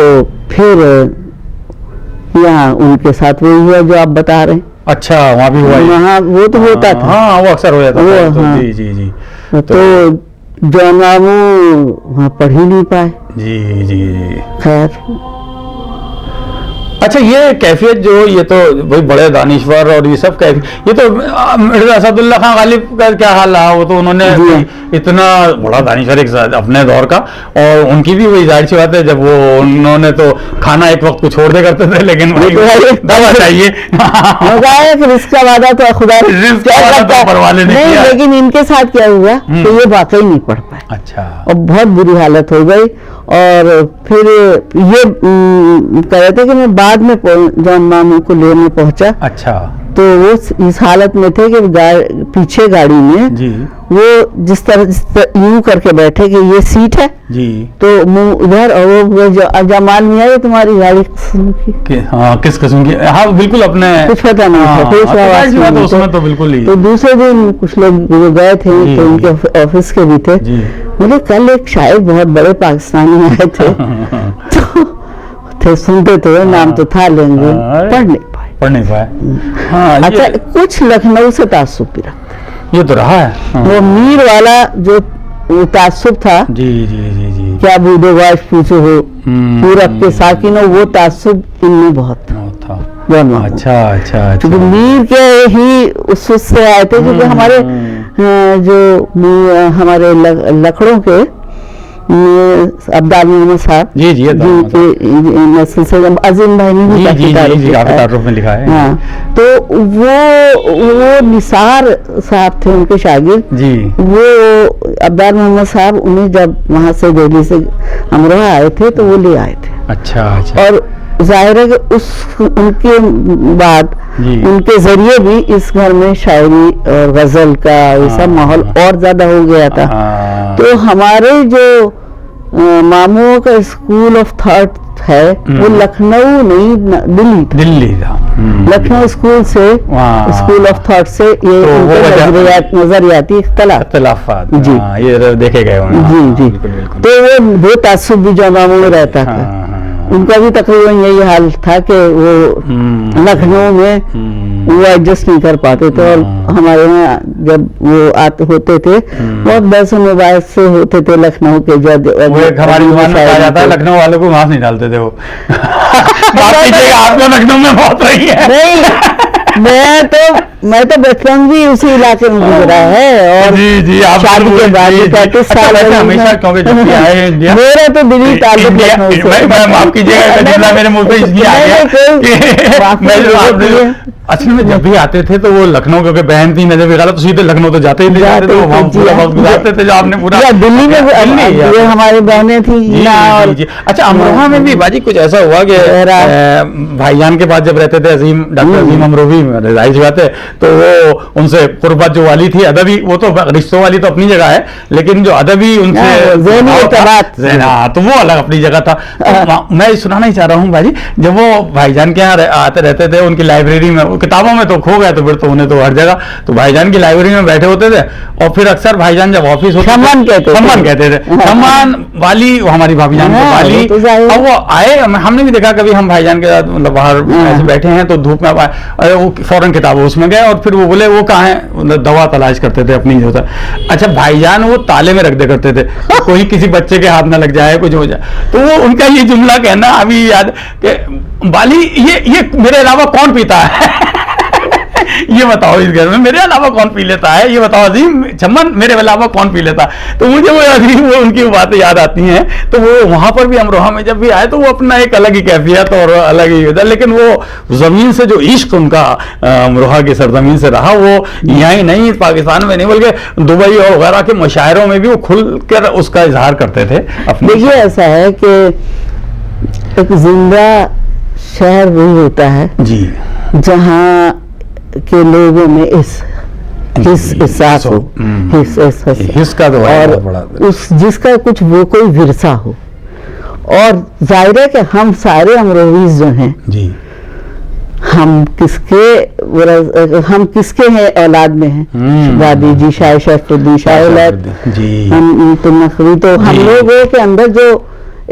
پھر یہاں ان کے ساتھ وہی ہوا جو آپ بتا رہے ہیں. اچھا وہاں بھی ہوا, وہاں وہ تو ہوتا تھا, ہاں وہ اکثر ہو جاتا تھا. تو جان ماموں وہاں پڑھ ہی نہیں پائے. خیر اچھا یہ کیفیت جو یہ تو بھائی بڑے دانشور اور یہ سب کیفیت, یہ تو مرزا اسد اللہ خان غالب کا کیا حال رہا, وہ تو انہوں نے اتنا بڑا دانشور ایک اپنے دور کا, اور ان کی بھی وہی ظاہر سی بات ہے جب وہ انہوں نے تو کھانا ایک وقت کو چھوڑ دے کرتے تھے, لیکن دوا چاہیے پھر اس کا وعدہ تو خدا نہیں, لیکن ان کے ساتھ کیا ہوا کہ یہ واقعی نہیں پڑھ پائے. اچھا, اور بہت بری حالت ہو گئی. اور پھر یہ کہہ رہے تھے کہ میں بعد میں جان ماموں کو لینے پہنچا. اچھا, تو وہ اس حالت میں تھے کہ پیچھے گاڑی میں وہ جس طرح یوں کر کے بیٹھے کہ یہ سیٹ ہے, تو منہ ادھر, اور وہ جمال میاں یہ تمہاری گاڑی کس قسم کی, ہاں بالکل اپنے کچھ پتا نہیں تھا. تو دوسرے دن کچھ لوگ گئے تھے تو ان کے آفس کے بھی تھے. مجھے کل ایک شاعر بہت بڑے پاکستانی آئے تھے, سنتے تھے, نام تو تھا لیں گے, پڑھ نہیں پائے. ہاں اچھا, کچھ لکھنؤ سے تعصب بھی رکھتے یہ تو رہا ہے. وہ میر والا جو تعصب تھا جی جی جی جی کیا بوڑھے گاش پوچھو ہو پورب کے ساکن ہو، وہ تعصب ان میں بہت تھا. اچھا اچھا. کیونکہ میر کے ہی اس سے آئے تھے، کیونکہ ہمارے جو ہمارے لکڑوں کے عبدال محمد صاحب جی جی نسل سے عظیم بھائی نے بھی تعارف میں لکھا ہے. ہاں تو وہ نثار صاحب تھے ان کے شاگرد جی. وہ عبدال محمد صاحب انہیں جب وہاں سے دہلی سے امروہہ آئے تھے تو وہ لے آئے تھے. اچھا اچھا. اور ظاہر ہے کہ ان کے بعد ان کے ذریعے بھی اس گھر میں شاعری اور غزل کا ایسا ماحول اور زیادہ ہو گیا تھا. تو ہمارے جو ماموں کا اسکول آف تھاٹ ہے وہ لکھنؤ نہیں دلی تھا. لکھنؤ اسکول سے اسکول آف تھاٹ سے یہ نظریاتی اختلافات جی یہ دیکھے گئے. جی جی. تو وہ بے تعصب بھی جو ماموں میں رہتا تھا ان کا بھی تقریباً یہی حال تھا کہ وہ لکھنؤ میں وہ ایڈجسٹ نہیں کر پاتے تھے. اور ہمارے یہاں جب وہ آتے ہوتے تھے بہت بحث و مباحث سے ہوتے تھے لکھنؤ کے. ہماری زبان میں کہا جاتا ہے لکھنؤ والوں کو گھاس نہیں ڈالتے تھے وہ. آپ کو لکھنؤ میں بہت رہی ہے. نہیں میں تو بچپن بھی اسی علاقے میں گزرا ہے اور شادی کے بعد 35 سال ہمیشہ کیونکہ جب بھی آئے انڈیا میرا تو دلی تعلق لکھنؤ سے. معاف کیجیے میرے منہ پہ اس لیے آ گیا. اصل میں جب بھی آتے تھے تو وہ لکھنؤ کیونکہ بہن تھی نظر غلط تو سیدھے لکھنؤ تو جاتے ہی نہیں جاتے تھے. وہاں پورا وقت گزارتے تھے جو آپ نے پورا دلی میں ہماری بہنیں تھیں. اچھا امروہہ میں بھی باجی کچھ ایسا ہوا کہ بھائی جان کے پاس جب رہتے تھے عظیم ڈاکٹر عظیم امروہی ظاہر سی بات ہے تو وہ ان سے قربت جو والی تھی ادبی وہ تو رشتوں والی تو اپنی جگہ ہے لیکن جو ادبی ان سے تو وہ الگ اپنی جگہ تھا. میں سنانا ہی چاہ رہا ہوں باجی جب وہ بھائی جان کے یہاں آتے رہتے تھے ان کی لائبریری میں کتابوں میں تو کھو گئے تو پھر تو انہیں تو ہر جگہ تو بھائی جان کی لائبریری میں بیٹھے ہوتے تھے اور پھر اکثر بھائی جان جب آفس ہوتے سمان کہتے تھے سمان والی ہماری بھابھی جان کی والی. اب وہ آئے ہم نے بھی دیکھا کبھی ہم بھائی جان کے ساتھ مطلب باہر ایسے بیٹھے ہیں تو دھوپ میں وہ فوراً کتاب اس میں گئے اور پھر وہ بولے وہ کہاں ہے دوا تلاش کرتے تھے اپنی جو ہوتا. اچھا بھائی جان وہ تالے میں رکھ دے کرتے تھے کوئی کسی بچے کے ہاتھ نہ لگ جائے کچھ ہو جائے. تو وہ ان کا یہ جملہ کہنا ابھی یاد کہ بالی یہ میرے علاوہ کون پیتا ہے یہ بتاؤ اس گھر میں میرے علاوہ کون پی لیتا ہے یہ بتاؤ عظیم چمن میرے علاوہ کون پی لیتا. تو مجھے وہ عظیم وہ ان کی باتیں یاد آتی ہیں. تو وہ وہاں پر بھی امروہہ میں جب بھی آئے تو وہ اپنا ایک الگ ہی کیفیت اور الگ ہی ہوتا لیکن وہ زمین سے جو عشق ان کا امروہہ کی سرزمین سے رہا وہ یہاں ہی نہیں پاکستان میں نہیں بلکہ دبئی اور وغیرہ کے مشاعروں میں بھی وہ کھل کر اس کا اظہار کرتے تھے. دیکھیے ایسا ہے کہ ایک زندہ شہر وہی ہوتا ہے جی جہاں کے لوگوں میں احساس ہو حس کا اور جس کا کچھ وہ کوئی ورثہ ہو. اور ظاہر ہے کہ ہم سارے امروہیز جو ہیں جی ہم کس کے ہیں اولاد میں ہیں دادی جی شاہ شیخ الدین شاہ اولاد ہم تو نقوی تو ہم لوگوں کے اندر جو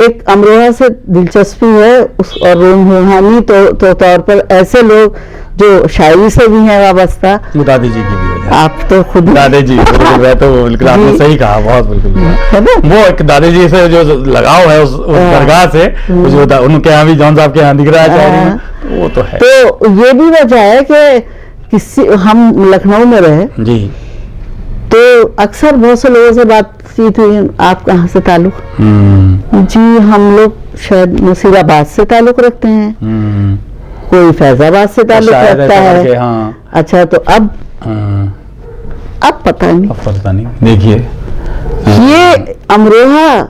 ایک امروہہ سے دلچسپی ہے اور روحانی طور پر ایسے لوگ جو شاعری سے بھی ہیں وابستہ. دادی جی کی بھی وجہ آپ تو خود دادی جی تو بالکل آپ نے صحیح کہا بہت بالکل وہ ایک دادی جی سے جو لگاؤ ہے اس درگاہ سے ان کے یہاں بھی جون صاحب کے یہاں دکھ رہا ہے وہ تو ہے. تو یہ بھی وجہ ہے کہ ہم لکھنؤ میں رہے جی تو اکثر بہت سے لوگوں سے بات چیت ہوئی آپ کہاں سے تعلق جی ہم لوگ شاید نصیر آباد سے تعلق رکھتے ہیں کوئی فیض آباد سے تعلق رکھتا ہے. اچھا تو اب پتہ نہیں دیکھیے یہ امروہہ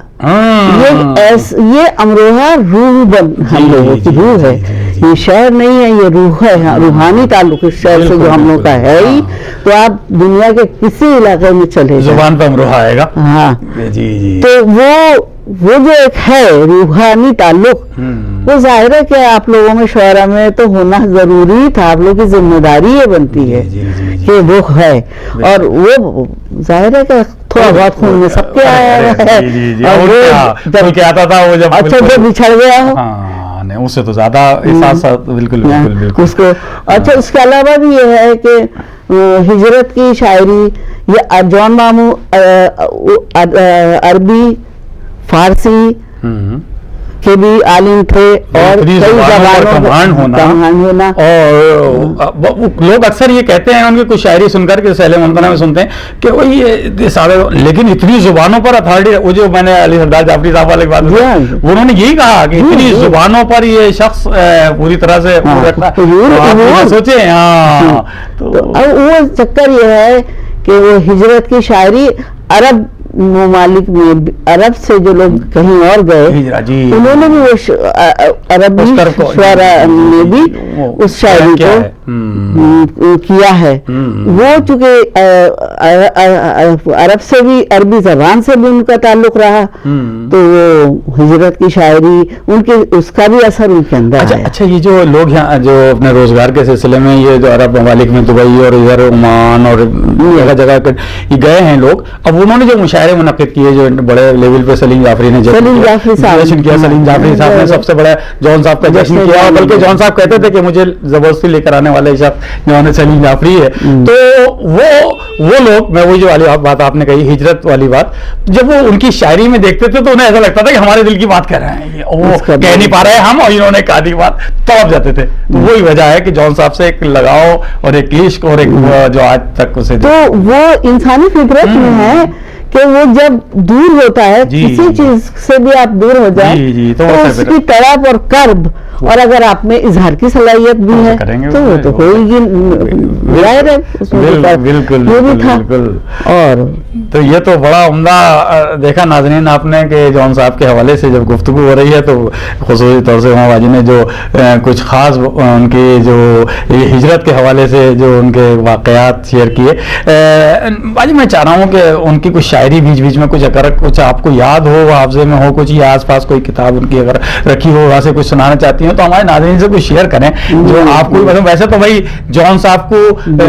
یہ امروہہ روح ہم لوگوں کی روح ہے یہ شہر نہیں ہے یہ روح ہے. روحانی تعلق اس شہر سے جو ہم لوگ کا ہے ہی. تو آپ دنیا کے کسی علاقے میں چلے زبان پہ امروہہ آئے گا ہاں جی تو وہ جو ایک ہے روحانی تعلق وہ ظاہر ہے کہ آپ لوگوں میں شعرا میں تو ہونا ضروری تھا. آپ لوگوں کی ذمہ داری یہ بنتی ہے کہ وہ ہے اور وہ ظاہر ہے کہ تھوڑا بہت خون میں سب کے آیا ہے اچھا جو بچھڑ گیا ہو اس سے تو زیادہ احساس بالکل اس کو. اچھا اس کے علاوہ بھی یہ ہے کہ ہجرت کی شاعری یہ جان مامو عربی فارسی کے بھی عالم تھے اور کئی زبانوں پر کمانڈ ہونا. اور لوگ اکثر یہ کہتے ہیں ان کی کچھ شاعری سن کر کے سہل ممتنع میں سنتے ہیں کہ وہی لیکن اتنی زبانوں پر اتھارٹی, وہ جو میں نے علی سردار جعفری صاحب والے بات انہوں نے یہی کہا کہ اتنی زبانوں پر یہ شخص پوری طرح سے سوچے. ہاں تو وہ چکر یہ ہے کہ وہ ہجرت کی شاعری عرب ممالک میں, عرب سے جو لوگ کہیں اور گئے انہوں نے بھی وہ عربی شعراء نے بھی اس شاعری کو کیا ہے. وہ چونکہ عرب سے بھی, عربی زبان سے بھی ان کا تعلق رہا تو وہ ہجرت کی شاعری ان کے اس کا بھی اثر ان کے اندر ہے. اچھا یہ جو لوگ ہیں جو اپنے روزگار کے سلسلے میں یہ جو عرب ممالک میں دبئی اور ادھر عمان اور جگہ جگہ یہ گئے ہیں لوگ, اب انہوں نے جو مشاعرے منعقد کیے جو بڑے لیول پہ سلیم جعفری نے جشن کیا, سلیم جعفری صاحب نے سب سے بڑا جون صاحب کا جشن کیا, بلکہ جون صاحب کہتے تھے کہ مجھے زبردستی لے کر آنے والے شخص جو ہے سلیم جعفری ہے. تو وہ لوگ, میں وہی جو والی بات آپ نے کہی ہجرت والی بات, جب وہ ان کی شاعری میں دیکھتے تھے تو انہیں ایسا لگتا تھا کہ ہمارے دل کی بات کر رہے ہیں, وہ کہہ نہیں پا رہے ہم اور انہوں نے کہا دی بات, تڑپ جاتے تھے. تو وہی وجہ ہے کہ جون صاحب سے ایک لگاؤ اور ایک عشق اور ایک جو آج تک اسے, تو وہ انسانی فطرت میں ہے کہ وہ جب دور ہوتا ہے کسی چیز سے بھی آپ دور ہو جائیں تو اس کی تڑپ اور کرب, اور اگر آپ میں اظہار کی صلاحیت بھی ہے تو وہ تو کوئی ظاہر ہے بالکل. اور تو یہ تو بڑا عمدہ دیکھا ناظرین آپ نے کہ جون صاحب کے حوالے سے جب گفتگو ہو رہی ہے تو خصوصی طور سے وہاں باجی نے جو کچھ خاص ان کی جو ہجرت کے حوالے سے جو ان کے واقعات شیئر کیے. باجی میں چاہ رہا ہوں کہ ان کی کچھ شاعری بیچ بیچ میں کچھ آپ کو یاد ہو, حافظے میں ہو کچھ, یا آس پاس کوئی کتاب ان کی اگر رکھی ہو وہاں سے کچھ سنانا چاہتی ہیں تو ہمارے ناظرین سے کچھ شیئر کریں جو آپ کو بھی. ویسے تو بھائی جون صاحب کو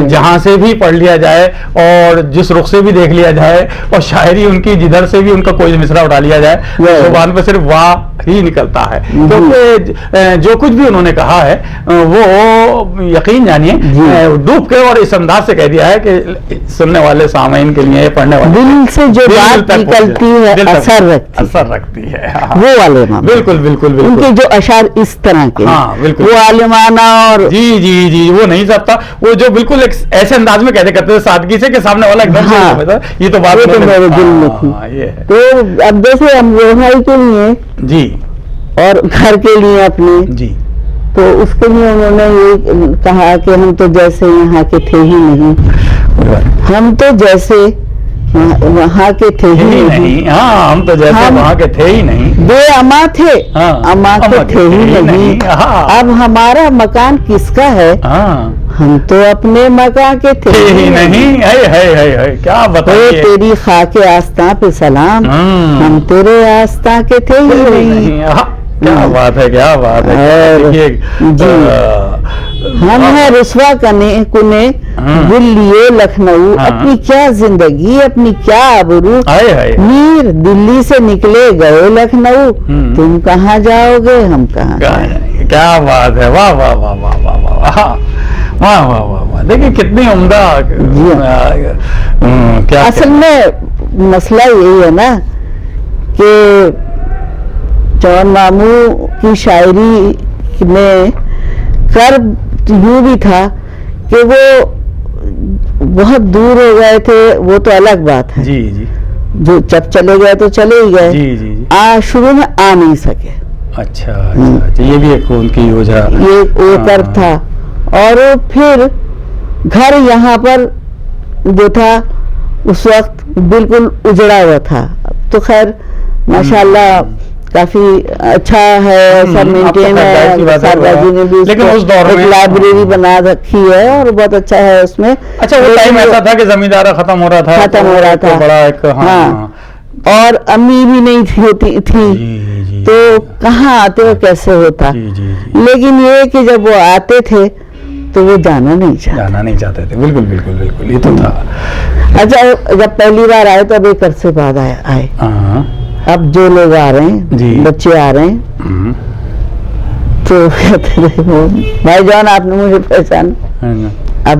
جہاں سے بھی پڑھ لیا جائے اور جس رخ سے بھی دیکھ لیا جائے اور شاعری ان کی جدھر سے بھی ان کا کوئی مصرع اٹھا لیا جائے زبان پہ صرف واہ ہی نکلتا ہے, کیونکہ جو کچھ بھی انہوں نے کہا ہے وہ یقین جانیے ڈوب کے اور اس انداز سے کہہ دیا ہے کہ سننے والے سامعین کے لیے, پڑھنے والے دل سے جو بات نکلتی ہے اثر رکھتی ہے وہ والے بالکل ان کے جو اشعار اس طرح کے وہ عالمانہ اور جی وہ نہیں سکتا, وہ جو بالکل ایسے انداز میں کہتے کرتے تھے سادگی سے کہ سامنے والا ایک دم سے یہ تو بات میرے دل میں تھی. تو اب جیسے ہم رہائی کے لیے جی اور گھر کے لیے اپنے جی, تو اس کے لیے انہوں نے یہ کہا کہ ہم تو جیسے یہاں کے تھے ہی نہیں, ہم تو جیسے وہاں کے تھے ہی نہیں, ہم تو جیسے وہاں کے تھے ہی نہیں, بے اما تھے اما کے تھے ہی نہیں, اب ہمارا مکان کس کا ہے, ہم تو اپنے مکان کے تھے ہی نہیں. کیا بتائیے, تیری خاک آستاں پہ سلام, ہم تیرے آستاں کے تھے ہی نہیں. کیا بات ہے ہم ہیں رسوا کنے دل لیے لکھنؤ, اپنی کیا زندگی اپنی کیا آبرو, میر دلی سے نکلے گئے لکھنؤ, تم کہاں جاؤ گے ہم کہاں. کیا بات ہے, واہ واہ واہ واہ واہ واہ واہ واہ واہ, دیکھیں کتنی عمدہ. اصل میں مسئلہ یہی ہے نا کہ جون مامو کی شاعری میں کرب یوں بھی تھا کہ وہ بہت دور ہو گئے تھے, وہ تو الگ بات ہے, جو جب چلے گئے تو چلے ہی گئے, شروع میں آ نہیں سکے. اچھا یہ بھی ایک ان کی وجہ, یہ کرب تھا. اور پھر گھر یہاں پر جو تھا اس وقت بالکل اجڑا ہوا تھا, تو خیر ماشاءاللہ کافی اچھا ہے, سب مینٹین ہے, جی نے بھی ایک لائبریری بنا رکھی ہے اور بہت اچھا ہے اس میں. اچھا وہ ٹائم ایسا تھا کہ زمیندارہ ختم ہو رہا تھا بڑا ایک, ہاں, اور امی بھی نہیں تھی تو کہاں آتے ہو کیسے ہوتا, لیکن یہ کہ جب وہ آتے تھے تو وہ جانا نہیں چاہتے تھے. بالکل یہ تو تھا. اچھا جب پہلی بار آئے تو اب ایک عرصے بعد آئے, اب جو لوگ آ رہے ہیں بچے آ رہے ہیں تو کہتے رہے بھائی جان آپ نے مجھے پہچانا, اب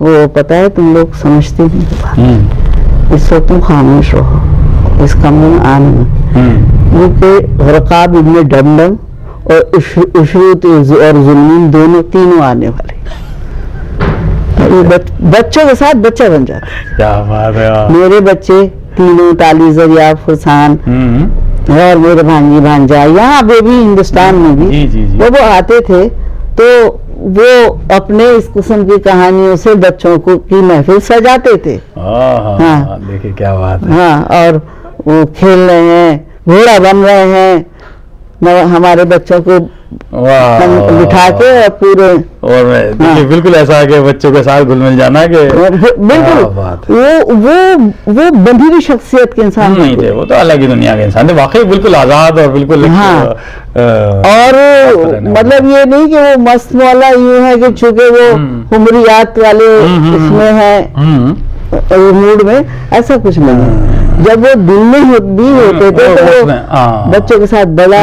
وہ پتہ ہے تم لوگ سمجھتے نہیں، اس وقت تم خاموش رہو، اس کمرے میں آنا نہیں، کیونکہ رقاب ابن ڈمڈم اور اشروت اور ظلمین دونوں تینوں آنے والے، بچوں کے ساتھ بچہ بن جاتا ہے۔ کیا بات ہے، میرے بچے تینوں تالی زریاب فرسان اور میرے بھانجی بھانجا یہاں پہ بھی ہندوستان میں بھی وہ آتے تھے تو وہ اپنے اس قسم کی کہانیوں سے بچوں کو کی محفل سجاتے تھے۔ ہاں دیکھیں کیا بات ہے، ہاں، اور وہ کھیل رہے ہیں، گھوڑا بن رہے ہیں، ہمارے بچوں کو بٹھا کے پورے، اور بالکل ایسا ہے کہ بچوں کے ساتھ گھل مل جانا کہ بالکل وہ بندھی ہوئی شخصیت کے انسان نہیں تھے، وہ تو الگ ہی دنیا کے انسان تھے، واقعی بالکل آزاد اور بالکل اور مطلب یہ نہیں کہ وہ مست مولا یوں ہے کہ چونکہ وہ حمریات والے اس میں ہے موڈ میں، ایسا کچھ نہیں ہے۔ جب وہ دل میں بھی ہوتے تھے تو وہ بچوں کے ساتھ بڑا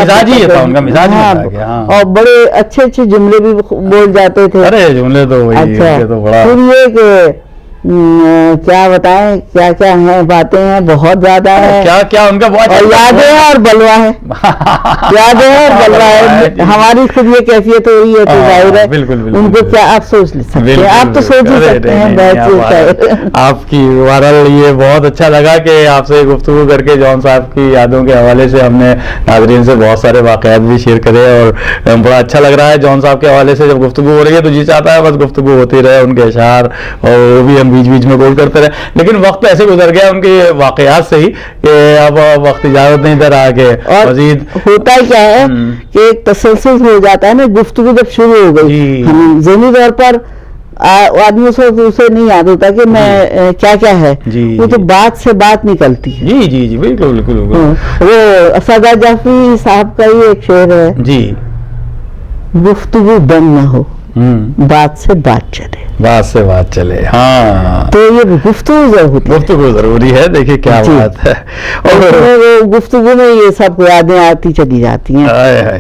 اور بڑے اچھے اچھے جملے بھی بول جاتے تھے۔ جملے تو پھر یہ کہ کیا بتائیں کیا کیا ہیں، باتیں ہیں بہت زیادہ ہیں، کیا ان کا بہت، اور یادیں ہیں اور بلوا ہے، یادیں ہیں اور بلوا ہے۔ ہماری خود یہ کیفیت ہو رہی ہے تو ظاہر ہے ان کو کیا آپ سوچ لے سکتے ہیں، آپ تو سوچ ہی سکتے ہیں۔ آپ کی بہرحال یہ بہت اچھا لگا کہ آپ سے گفتگو کر کے جان صاحب کی یادوں کے حوالے سے ہم نے ناظرین سے بہت سارے واقعات بھی شیئر کرے، اور بڑا اچھا لگ رہا ہے جان صاحب کے حوالے سے جب گفتگو ہو رہی ہے تو جی چاہتا ہے بس گفتگو ہوتی رہے، ان کے اشعار اور وہ بھی ہم بیچ بیچ میں گول کرتے رہے، لیکن وقت ایسے گزر گیا ان کے واقعات سے ہی کہ اب وقت اجازت نہیں دے رہا کہ مزید۔ ہوتا کیا ہے کہ ایک تسلسل ہو جاتا ہے نا، گفتگو جب شروع ہو گئی ہم ذہنی طور پر آدمی اسے نہیں یاد ہوتا کہ میں کیا کیا ہے، وہ تو بات سے بات نکلتی ہے۔ جی جی جی بالکل بالکل بالکل۔ وہ سعادت جعفری صاحب کا ہی ایک شعر ہے، جی، گفتگو بند نہ ہو بات سے بات چلے، بات سے بات چلے، ہاں تو یہ گفتگو ضروری ہے۔ دیکھیے کیا بات ہے، اور گفتگو میں یہ سب یادیں آتی چلی جاتی ہیں،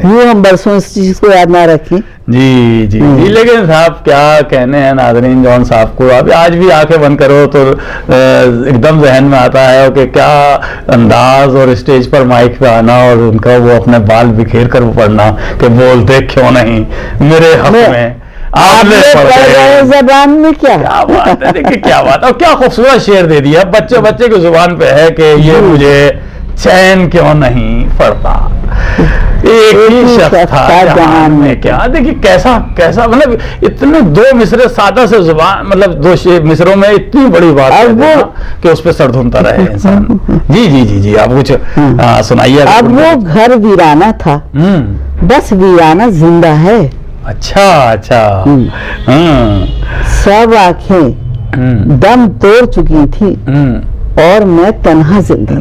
یوں ہم برسوں اس چیز کو یاد نہ رکھیں۔ جی جی جی، لیکن صاحب کیا کہنے ہیں ناظرین جان صاحب کو، اب آج بھی آنکھیں بند کرو تو ایک دم ذہن میں آتا ہے کہ کیا انداز، اور اسٹیج پر مائک پہ آنا اور ان کا وہ اپنے بال بکھیر کر پڑھنا کہ بولتے کیوں نہیں میرے حق میں آپ نے زبان میں، کیا بات ہے، دیکھیے کیا بات ہے، اور کیا خوبصورت شعر دے دیا، بچے کی زبان پہ ہے کہ یہ مجھے چین کیوں نہیں پڑتا، ایک ہی شخص تھا جہان میں کیا۔ دیکھیے کیسا مطلب اتنے دو مصرے سادہ سے زبان، مطلب دو مصروں میں اتنی بڑی بات ہے کہ اس پہ سر دھنتا رہے انسان۔ جی جی جی جی، آپ کچھ سنائیے۔ اب وہ گھر ویرانہ تھا، بس ویرانہ زندہ ہے۔ اچھا اچھا، سب آنکھیں دم توڑ چکی تھی اور میں تنہا زندہ،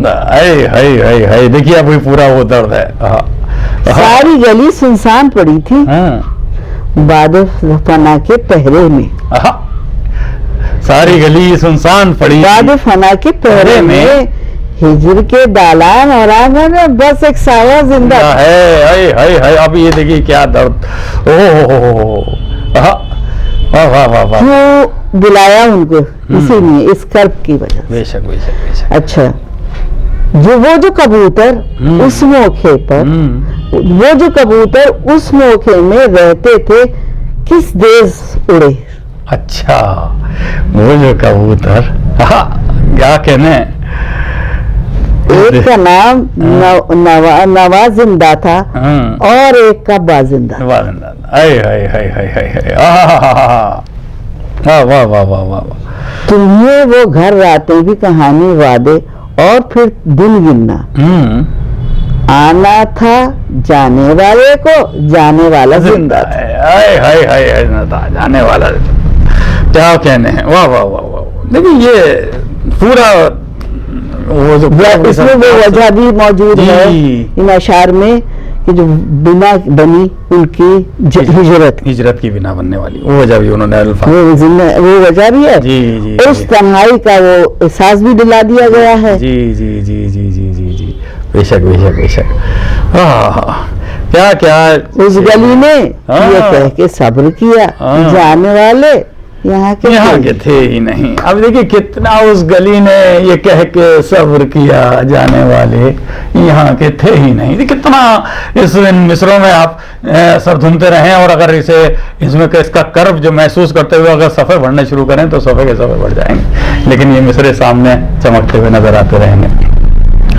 دیکھیے اب پورا وہ درد ہے۔ ساری گلی سنسان پڑی تھی باد فنا کے پہرے میں، ساری گلی سنسان پڑی باد فنا کے پہرے میں، ہجر کے دالان اور آنگن میں بس ایک سایہ زندہ ہے۔ اب یہ دیکھیے کیا درد، کیوں بلایا ان کو، اسی لیے اس کرب کی وجہ سے۔ بے شک بے شک بے شک۔ اچھا، جو کبوتر اس موقع پر، وہ جو کبوتر اس موقع میں رہتے تھے کس دیس اڑے۔ اچھا، وہ جو کبوتر، کیا کہنے، ایک کا نام نواز زندہ تھا اور ایک کا بازندہ۔ تمہیں وہ گھر راتیں بھی کہانی وعدے اور پھر دن گننا، آنا تھا جانے والے کو، جانے والا زندہ تھا، جانے والا کیا کہنے ہیں۔ واہ واہ واہ واہ، لیکن یہ پورا اس میں وہ وجہ بھی موجود ہے ان اشعار میں کہ جو بنا بنی ان کی ہجرت کی بنا بننے والی وہ وجہ بھی انہوں نے وہ وجہ بھی ہے، اس تنہائی کا وہ احساس بھی دلا دیا گیا ہے۔ جی جی جی جی جی جی جی، بے شک بے شک بے شک۔ کیا کیا اس گلی نے یہ کہہ کے صبر کیا، جانے والے یہاں کے تھے ہی نہیں. اب دیکھیے کتنا اس گلی نے یہ کہہ کے صبر کیا جانے والے یہاں کے تھے ہی نہیں. کتنا اس مصروں میں آپ سر دھنتے رہیں اور اگر اس میں اس کا کرب جو محسوس کرتے ہوئے اگر صفحے بڑھنے شروع کریں تو صفحے کے صفحے بڑھ جائیں گے, لیکن یہ مصرے سامنے چمکتے ہوئے نظر آتے رہیں گے.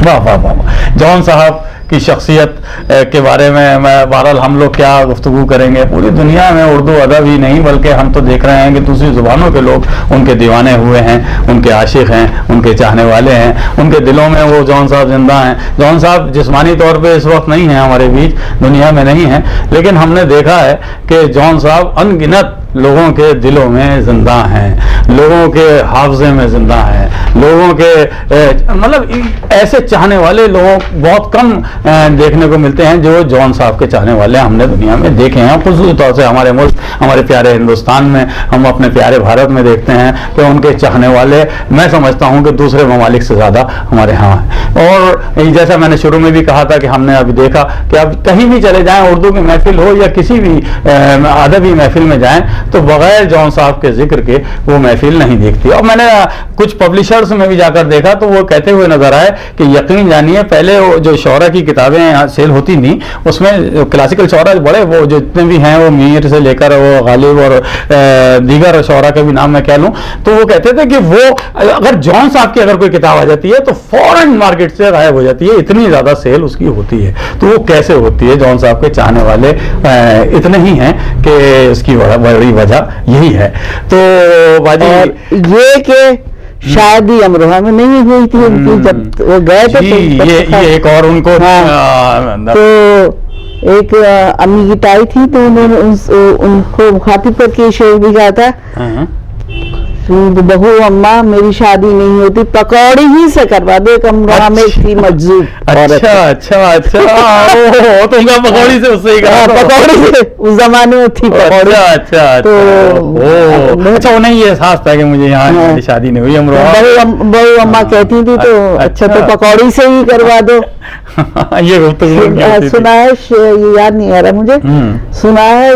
واہ واہ واہ. جان صاحب کی شخصیت کے بارے میں بہرحال ہم لوگ کیا گفتگو کریں گے. پوری دنیا میں اردو ادب ہی نہیں بلکہ ہم تو دیکھ رہے ہیں کہ دوسری زبانوں کے لوگ ان کے دیوانے ہوئے ہیں, ان کے عاشق ہیں, ان کے چاہنے والے ہیں, ان کے دلوں میں وہ جان صاحب زندہ ہیں. جان صاحب جسمانی طور پہ اس وقت نہیں ہیں ہمارے بیچ, دنیا میں نہیں ہیں, لیکن ہم نے دیکھا ہے کہ جان صاحب ان گنت لوگوں کے دلوں میں زندہ ہیں, لوگوں کے حافظے میں زندہ ہیں, لوگوں کے مطلب ایسے چاہنے والے لوگوں بہت کم دیکھنے کو ملتے ہیں جو جان صاحب کے چاہنے والے ہم نے دنیا میں دیکھے ہیں. خصوصی طور سے ہمارے ملک, ہمارے پیارے ہندوستان میں, ہم اپنے پیارے بھارت میں دیکھتے ہیں کہ ان کے چاہنے والے میں سمجھتا ہوں کہ دوسرے ممالک سے زیادہ ہمارے ہاں ہیں. اور جیسا میں نے شروع میں بھی کہا تھا کہ ہم نے ابھی دیکھا کہ اب کہیں بھی چلے جائیں, اردو کی محفل ہو یا کسی بھی ادبی محفل میں جائیں تو بغیر جان صاحب کے ذکر کے وہ محفل نہیں دیکھتی. اور میں نے کچھ پبلشرز میں بھی جا کر دیکھا تو وہ کہتے ہوئے نظر آئے کہ یقین جانیے پہلے جو شعرا کی کتابیں سیل ہوتی تھیں اس میں کلاسیکل شعرا بڑے وہ جو جتنے بھی ہیں وہ میر سے لے کر وہ غالب اور دیگر شعرا کے بھی نام میں کہہ لوں, تو وہ کہتے تھے کہ وہ اگر جان صاحب کی اگر کوئی کتاب آ جاتی ہے تو فوراً مارکیٹ سے غائب ہو جاتی ہے, اتنی زیادہ سیل اس کی ہوتی ہے. تو وہ کیسے ہوتی ہے؟ جان صاحب کے چاہنے والے اتنے ہی ہیں کہ اس کی بڑی وجہ یہی ہے. تو باجی یہ کہ شادی امروہہ میں نہیں ہوئی تھی ان کی, جب وہ گئے تھے یہ ایک اور ان کو تو ایک امی کی تائی تھی تو انہوں نے ان کو مخاطب کر کے شعر بھی گایا تھا, بہو اماں میری شادی نہیں ہوتی پکوڑی ہی سے کروا دو, ایک امروہہ میں تھی مجذوب. اچھا اچھا اچھا, تم کا پکوڑی سے اس سے ہی کہا, پکوڑی سے اس زمانے میں تھی پکوڑی. اچھا اچھا, انہیں یہ احساس تھا کہ مجھے یہاں شادی نہیں ہوئی امروہہ, بہو اماں کہتی تھی تو اچھا تو پکوڑی سے ہی کروا دو. یہ سنا ہے, یہ یاد نہیں آ رہا مجھے, سنا ہے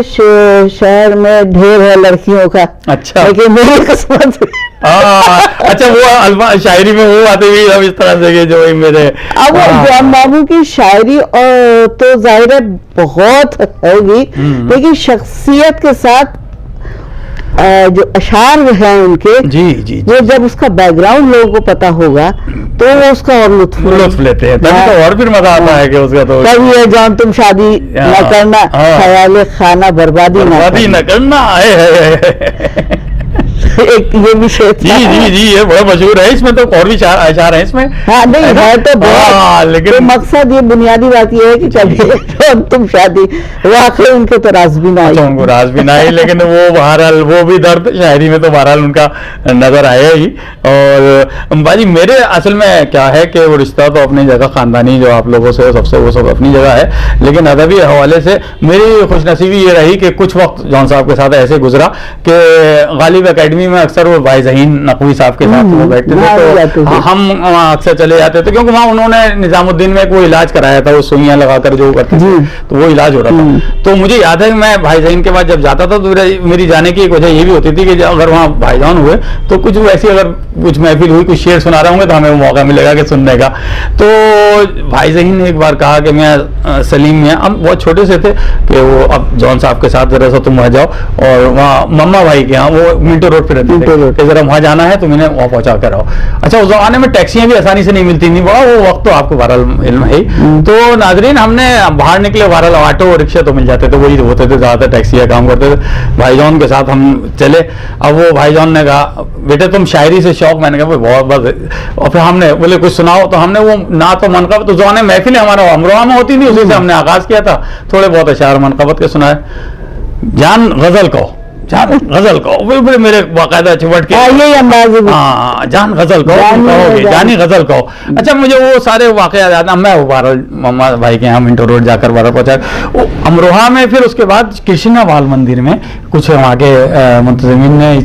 شہر میں ڈھیر ہے لڑکیوں کا, اچھا لیکن میری قسمت اچھا وہ شاعری میں وہ باتیں بھی اب اس طرح سے کہ جو میرے اب جان بابو کی شاعری اور تو ظاہر ہے بہت ہوگی, لیکن شخصیت کے ساتھ جو اشعار ہیں ان کے, جی وہ جب اس کا بیک گراؤنڈ لوگوں کو پتا ہوگا تو وہ اس کا اور لطف لیتے ہیں, تبھی تو اور پھر مزہ آتا ہے کہ اس کا تو تبھی ہے جان تم شادی نہ کرنا, خیال خانہ بربادی نہ کرنا. ایک یہ بھی شعر جی یہ بڑا مشہور ہے, اس میں تو اور بھی اشعار ہیں اس میں. ہاں نہیں ہے تو بہت, لیکن مقصد یہ بنیادی بات یہ ہے کہ چلیے تم شادی, واقعی ان کے تو راز بھی نہ آئی, ان کو راز بھی نہ آئی, لیکن وہ بہرحال وہ بھی درد شاعری میں تو بہرحال ان کا نظر آیا ہی. اور باجی میرے اصل میں کیا ہے کہ وہ رشتہ تو اپنی جگہ خاندانی جو آپ لوگوں سے سب سے وہ سب اپنی جگہ ہے, لیکن ادبی حوالے سے میری خوش نصیبی یہ رہی کہ کچھ وقت جان صاحب کے ساتھ ایسے گزرا کہ غالب اکیڈمی میں اکثر وہ بھائی ذہین نقوی صاحب کے ساتھ وہ بیٹھتے تھے تو ہم اکثر چلے جاتے تھے, کیونکہ وہاں انہوں نے نظام الدین میں کوئی علاج کرایا تھا, وہ سوئیاں لگا کر جو کرتے تھے تو وہ علاج ہو رہا تھا. تو مجھے یاد ہے کہ میں بھائی ذہین کے بعد جب جاتا تھا تو میری جانے کی ایک وجہ یہ بھی ہوتی تھی کہ اگر وہاں بھائی جان ہوئے تو کچھ ویسی اگر کچھ محفل ہوئی, کچھ شعر سنا رہے ہوں گے تو ہمیں وہ موقع ملے گا کہ سننے کا. تو بھائی ذہین نے ایک بار کہا کہ میں سلیم میں, ہم بہت چھوٹے سے تھے, کہ وہ اب جان صاحب کے ساتھ ذرا سا تم وہاں جاؤ, اور وہاں مما بھائی کے یہاں وہ منٹو روڈ پہ رہتے تھے کہ ذرا وہاں جانا ہے تو میں نے وہاں پہنچا کر آؤ. اچھا اس زمانے میں ٹیکسیاں بھی آسانی سے نہیں ملتی تھیں, بڑا وہ وقت تو آپ کو بہرحال علم ہے. تو ناظرین ہم نے باہر نکلے, بہرحال آٹو اور رکشے تو مل جاتے تھے, وہی ہوتے تھے زیادہ تر ٹیکسی کا کام کرتے تھے. بھائی جان کے ساتھ ہم چلے, اب وہ بھائی جان نے کہا بیٹے تم شاعری سے شوق, میں نے کہا بہت بس, اور پھر ہم نے بولے کچھ سناؤ, تو ہم نے وہ نعت و منقبت, تو زمانے محفلیں ہمارا امروہہ میں ہوتی تھی, اسی سے ہم نے آغاز کیا تھا, تھوڑے بہت اشعار منقبت کے سنائے. جان غزل کو, جان غزل کو, میرے باقاعدہ چپٹ کے جان غزل کو کہو گے, جانی غزل کو. اچھا مجھے وہ سارے واقعات یاد ہیں. میں بارہ مما بھائی کے یہاں منٹو روڈ جا کر بارہ پہنچا, امروہہ میں پھر اس کے بعد کرشنا وال مندر میں کچھ وہاں کے منتظمین نے